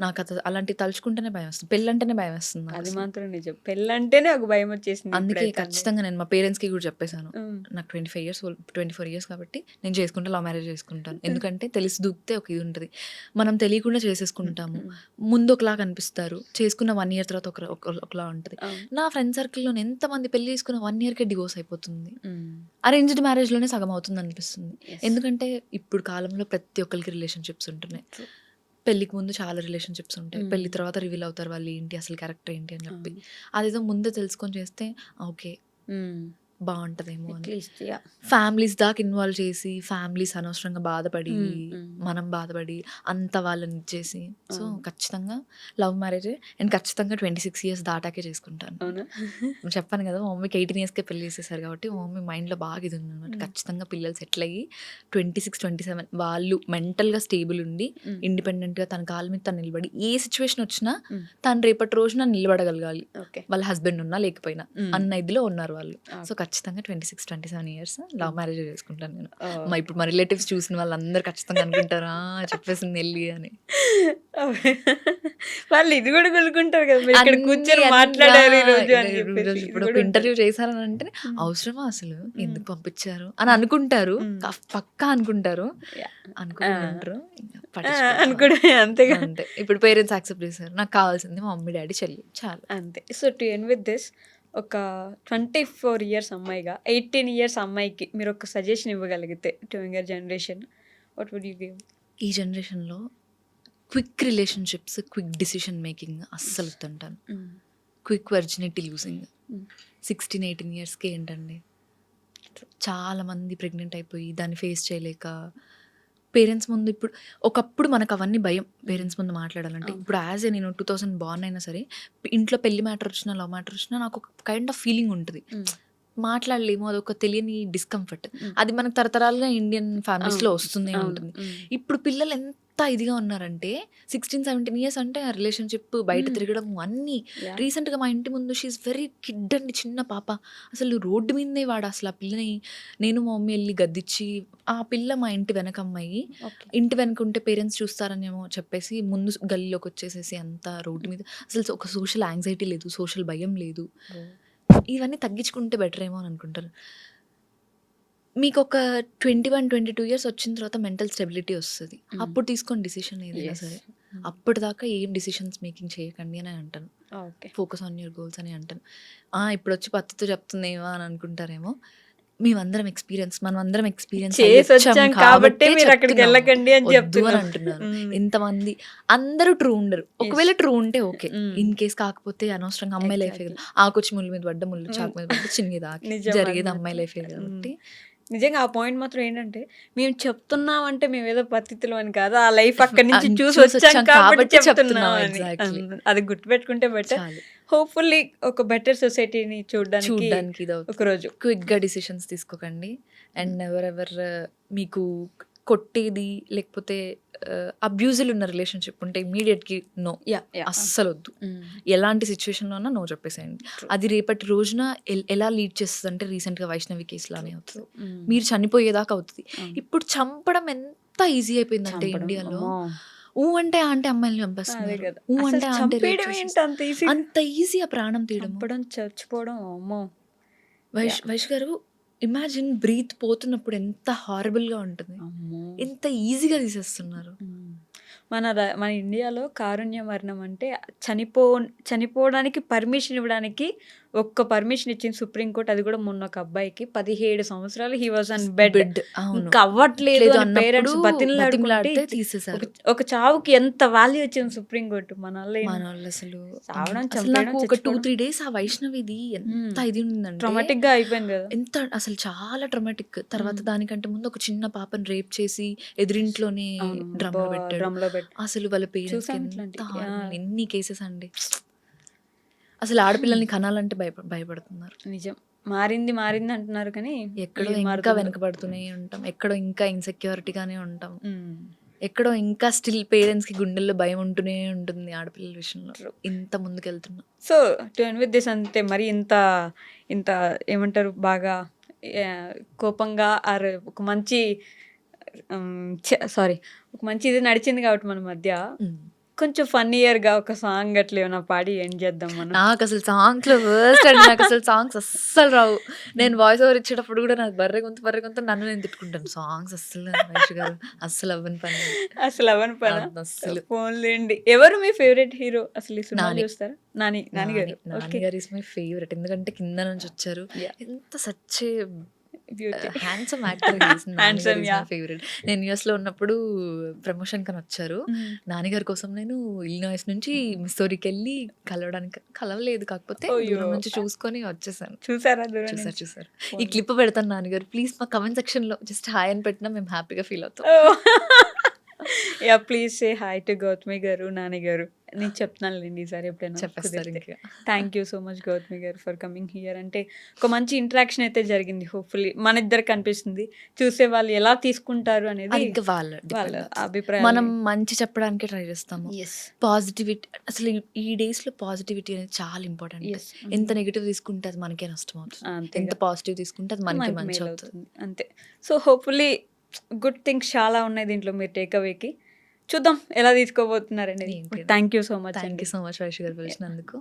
నాకు అలాంటివి తలుచుకుంటేనే భయం వస్తుంది, పెళ్ళంటేనే భయం వస్తుంది నాకు అది అసలు. మాత్రం నిజం. పెళ్ళంటేనే ఒక భయం వచ్చేసింది అందుకే ఇప్పుడైతే అందరికి. ఖచ్చితంగా నేను మా పేరెంట్స్కి కూడా చెప్పేశాను, ఉమ్, నాకు 24 ఇయర్స్ కాబట్టి నేను చేసుకుంటే లవ్ మ్యారేజ్ చేసుకుంటాను. ఎందుకంటే తెలిసి దూకితే ఒక ఇది ఉంటుంది, మనం తెలియకుండా చేసేసుకుంటాము. ముందు ఒకలా కనిపిస్తారు, చేసుకున్న 1 year తర్వాత ఒకలా ఉంటుంది. అవును. నా ఫ్రెండ్ సర్కిల్లో ఎంతమంది పెళ్లి చేసుకున్న 1 yearకే డివోర్స్ అయిపోతుంది. ఉమ్, అరేంజ్డ్ మ్యారేజ్లోనే సగం అవుతుంది అనిపిస్తుంది. yes. ఎందుకంటే ఇప్పుడు కాలంలో ప్రతి ఒక్కరికి రిలేషన్షిప్స్ ఉంటున్నాయి. True. పెళ్లికి ముందు చాలా రిలేషన్షిప్స్ ఉంటాయి, Mm. పెళ్లి తర్వాత రివీల్ అవుతారు వాళ్ళు ఏంటి అసలు క్యారెక్టర్ ఏంటి అని చెప్పి. అవును. అదేదో ముందే తెలుసుకొని చేస్తే ఓకే ఉమ్, బాగుంటుందేమో at అని. least, yeah. ఫ్యామిలీస్ దాకా ఇన్వాల్వ్ చేసి ఫ్యామిలీస్ అనవసరంగా బాధపడి Mm. మనం బాధపడి అంత వాళ్ళని ఇచ్చేసి, సో అవును. ఖచ్చితంగా లవ్ మ్యారేజ్ అండ్ ఖచ్చితంగా 26 years దాటాకే చేసుకుంటాను. అవునా? చెప్పాను కదా, మా మమ్మీకి 18 yearsకే పెళ్లి చేసేసారు కాబట్టి మా మమ్మీ మైండ్లో బాగా ఇది ఉంది అనమాట. ఖచ్చితంగా పిల్లలు సెటిల్ అయ్యి 26, 27 వాళ్ళు మెంటల్గా స్టేబుల్ ఉండి Mm. ఇండిపెండెంట్గా తన కాళ్ళ మీద తను నిలబడి ఏ సిచ్యువేషన్ వచ్చినా Mm. తను రేపటి రోజున నిలబడగలగాలి, ఓకే. వాళ్ళ హస్బెండ్ ఉన్నా లేకపోయినా Mm. అన్న ఇదిలో ఉన్నారు వాళ్ళు. Okay. సో ఖచ్చితంగా 26, 27 years లవ్ మ్యారేజ్ చేసుకుంటాను నేను. Oh. ఇప్పుడు మా రిలేటివ్స్ చూసిన వాళ్ళందరూ ఖచ్చితంగా అనుకుంటారా చెప్పేసింది వెళ్ళి అని. వాళ్ళు ఇది కూడా కొనుక్కుంటారు కదా, మీరు ఇక్కడ అన్ని కూర్చొని అన్ని మాట్లాడారు ఈ రోజు అని ఈ చెప్పేసి రోజు ఇది ఇప్పుడు కూడా ఒక ఇంటర్వ్యూ ఉంటుంది. చేశారని అంటే Mm. అవసరమా అసలు, ఎందుకు పంపించారు అని అనుకుంటారు. Mm. పక్కా అనుకుంటారు, Yeah. అనుకుని Ah. ఉంటారు, అనుకోవడం అంతేగా. అంతే. ఇప్పుడు పేరెంట్స్ యాక్సెప్ట్ చేశారు, నాకు కావాల్సింది మా మమ్మీ డాడీ చెల్లి చాలు. అంతే. So to end with this, ఒక 24 years అమ్మాయిగా 18 years అమ్మాయికి మీరు ఒక సజెషన్ ఇవ్వగలిగితే to younger generation, what would you give? ఈ జనరేషన్లో quick relationships, quick decision making అస్సలు వద్దంటాను. క్విక్ వర్జినిటీ లూజింగ్ 16, 18 yearsకి ఏంటండి, చాలామంది ప్రెగ్నెంట్ అయిపోయి దాన్ని ఫేస్ చేయలేక పేరెంట్స్ ముందు, ఇప్పుడు ఒకప్పుడు మనకు అవన్నీ భయం పేరెంట్స్ ముందు మాట్లాడాలంటే. ఇప్పుడు యాజ్ ఏ నేను 2000 బార్న్ అయినా సరే ఇంట్లో పెళ్లి మ్యాటర్ వచ్చినా లవ్ మ్యాటర్ వచ్చినా నాకు ఒక కైండ్ ఆఫ్ ఫీలింగ్ ఉంటుంది, మాట్లాడలేము, అదొక తెలియని డిస్కంఫర్ట్. అది మనకు తరతరాలుగా ఇండియన్ ఫ్యామిలీస్లో వస్తూనే ఉంటుంది. ఇప్పుడు పిల్లలు ఎంత ఇదిగా ఉన్నారంటే 16, 17 years అంటే ఆ రిలేషన్షిప్, బయట తిరగడం అన్నీ. రీసెంట్గా మా ఇంటి ముందు షీఈస్ వెరీ కిడ్ అండి, చిన్న పాప, అసలు రోడ్డు మీదనే వాడు అసలు ఆ పిల్లని నేను మా మమ్మీ వెళ్ళి గద్దిచ్చి, ఆ పిల్ల మా ఇంటి వెనక అమ్మాయి, ఇంటి వెనక ఉంటే పేరెంట్స్ చూస్తారనేమో చెప్పేసి ముందు గల్లీలోకి వచ్చేసేసి అంతా రోడ్డు మీద. అసలు ఒక సోషల్ యాంగ్జైటీ లేదు, సోషల్ భయం లేదు. ఇవన్నీ తగ్గించుకుంటే బెటర్ ఏమో అని అనుకుంటారు. మీకు ఒక 21, 22 years వచ్చిన తర్వాత మెంటల్ స్టెబిలిటీ వస్తుంది, అప్పుడు తీసుకోండి డిసిషన్ ఏదైనా సరే. అప్పటిదాకా ఏం డిసిషన్స్ మేకింగ్ చేయకండి అని అంటాను. Okay. Focus on your goals అని అంటాను. ఇప్పుడు వచ్చి పత్తితో చెప్తుందేమో అని అనుకుంటారేమో, మేమందరం ఎక్స్పీరియన్స్, మనమందరం ఎక్స్పీరియన్స్ చేసి వచ్చాం కాబట్టి మీరు అక్కడికి వెళ్ళకండి అని చెప్తున్నాను. అంటున్నాను. ఎంతమంది అందరూ ట్రూ ఉండరు, ఒకవేళ ట్రూ ఉంటే ఓకే, ఇన్ కేస్ కాకపోతే అనవసరంగా అమ్మాయి లైఫే కదా, ఆకొచ్చి ముళ్ళు మీద పడ్డ, ముళ్ళు చాకు మీద పడ్డ, చిన్నది ఆకి నిజం జరిగేది అది అమ్మాయి లైఫే కాబట్టి. నిజంగా ఆ పాయింట్ మాత్రం ఏంటంటే, మేము చెప్తున్నామంటే మేము ఏదో పద్ధతిలో అని కాదు, ఆ లైఫ్ అక్కడి నుంచి చూసి చూసి వచ్చాం వచ్చాం కాబట్టి కాబట్టి చెప్తున్నాం చెప్తున్నాం. అని. Exactly. అది గుర్తుపెట్టుకుంటే బెటర్. చాలు. హోప్ఫుల్లీ ఒక బెటర్ సొసైటీని చూడడానికి ఇది ఒక రోజు. క్విక్గా డిసిషన్స్ తీసుకోకండి. అండ్ ఎవరెవర్ మీకు కొట్టేది లేకపోతే అబ్యూజులు ఉన్న రిలేషన్షిప్ ఉంటే ఇమీడియట్కి నో, అస్సలు వద్దు. ఎలాంటి సిచ్యువేషన్లో ఉన్నా నో చెప్పేసేయండి. అది రేపటి రోజున ఎలా లీడ్ చేస్తుంది అంటే, రీసెంట్గా వైష్ణవి కేసులానే అవుతుంది, మీరు చనిపోయేదాకా అవుతుంది. ఇప్పుడు చంపడం ఎంత ఈజీ అయిపోయిందంటే ఇండియాలో, అంటే అమ్మాయిని చంపేస్తున్నారు, అంత ఈజీ ఆ ప్రాణం తీయడం, చచ్చిపోవడం. అమ్మో వైష్ గారు ఇమాజిన్, బ్రీత్ పోతున్నప్పుడు ఎంత హారబుల్గా ఉంటుంది, ఎంత ఈజీగా తీసేస్తున్నారు. మన ఇండియాలో కారుణ్య మరణం అంటే చనిపోవడానికి పర్మిషన్ ఇవ్వడానికి ఒక్క పర్మిషన్ ఇచ్చింది సుప్రీంకోర్టు. అది కూడా మొన్న ఒక అబ్బాయికి 17 సంవత్సరాలు హీ వాజ్ ఆన్ బెడ్, ఇంకా అవ్వట్లేదు అని పేరెంట్స్ బతిమలాడితే తీసేసారు. ఒక చావుకి ఎంత వాల్యూ వచ్చింది సుప్రీంకోర్టు. మన వాళ్ళు అసలు నాకు ఒక 2-3 days ఆ వైష్ణవిది ఎంత ఇది ఉందంటే ట్రామాటిక్ గా అయిపోయింది కదా, ఎంత అసలు చాలా ట్రామాటిక్. తర్వాత దానికంటే ముందు ఒక చిన్న పాపని రేప్ చేసి ఎదురింట్లోనే డ్రమ్ లో పెట్టాడు. అసలు వాళ్ళ పేరెంట్స్ ఎన్ని కేసెస్ అండి. అసలు ఆడపిల్లల్ని కనాలంటే భయపడుతున్నారు. నిజం. మారింది అంటున్నారు కానీ ఎక్కడో ఇంకా వెనకబడుతూనే ఉంటాం, ఎక్కడో ఇంకా ఇన్సెక్యూరిటీగానే ఉంటాం, ఎక్కడో ఇంకా స్టిల్ పేరెంట్స్కి గుండెల్లో భయం ఉంటూనే ఉంటుంది ఆడపిల్లల విషయంలో. ఇంత ముందుకు వెళ్తున్నాం. So to end with this, అంతే మరి ఇంత ఏమంటారు, బాగా కోపంగా ఆర్ ఒక మంచి ఇది నడిచింది కాబట్టి మన మధ్య కొంచెం ఫన్నీయర్గా ఒక సాంగ్ అట్లా ఏమైనా పాడి ఎండ్ చేద్దాం మనం. నాకు అసలు సాంగ్స్లో వర్స్ట్ అండి. నాకు అసలు సాంగ్స్ అస్సలు రావు. నేను వాయిస్ ఓవర్ ఇచ్చేటప్పుడు కూడా నాకు బర్రె గొంతు నన్ను నేను తిట్టుకుంటాను. సాంగ్స్ అస్సలు వైషు గారు అస్సలు అవ్వని పని. అసలు అవని పని అస్సలు. ఫోన్లేండి. ఎవరు మీ ఫేవరెట్ హీరో అసలు ఈ సినిమా నాని. చూస్తారా? నాని గారు. నాని గారు ఇస్ మై ఫేవరెట్. ఎందుకంటే కింద నుంచి వచ్చారు. Yeah. ఎంత such beauty. Handsome actor. Handsome, yeah. Favourite. నేను యుఎస్ లో ఉన్నప్పుడు ప్రమోషన్ కని వచ్చారు. నాన్నగారి కోసం నేను ఇలినాయిస్ నుంచి మిస్సోరీకి వెళ్ళి కలవలేదు, కాకపోతే అయ్యో. దూరం నుంచి చూసుకొని వచ్చేసాను. చూసారా దూరం నుంచి? చూసారు. ఈ క్లిప్ పెడతాను నాన్నగారు, ప్లీజ్ మా కమెంట్ సెక్షన్ లో జస్ట్ హాయ్ అని పెట్టినా మేము హ్యాపీగా ఫీల్ అవుతాం. Yeah please say hi to Gautami గారు, నాని గారు. నేను చెప్తున్నానులేండి ఈసారి ఎప్పుడైనా చెప్పేస్తారు ఇంకా. Thank you so much Gautami గారు ఫర్ కమింగ్ హియర్. అంటే ఒక మంచి ఇంటరాక్షన్ అయితే జరిగింది. హోప్ఫుల్లీ మన ఇద్దరికి అనిపిస్తుంది, చూసే వాళ్ళు ఎలా తీసుకుంటారు అనేది ఇంకా వాళ్ళ వాళ్ళ depend. అభిప్రాయం. మనం మంచి చెప్పడానికి ట్రై చేస్తాము. పాజిటివిటీ, అసలు ఈ డేస్ లో పాజిటివిటీ అనేది చాలా ఇంపార్టెంట్. ఎంత నెగిటివ్ తీసుకుంటే అది మనకే నష్టం అవుతుంది, అంతే ఎంత పాజిటివ్ తీసుకుంటే అది మనకి మంచి అవుతుంది. అంతే. సో హోప్ఫుల్లీ గుడ్ థింగ్స్ చాలా ఉన్నాయి దీంట్లో మీరు టేక్ అవేకి. చూద్దాం ఎలా తీసుకోబోతున్నారు అనేది. ఏంటి? Thank you so much thank అండి. యూ సో మచ్ వైషు గారు పిలిచినందుకు.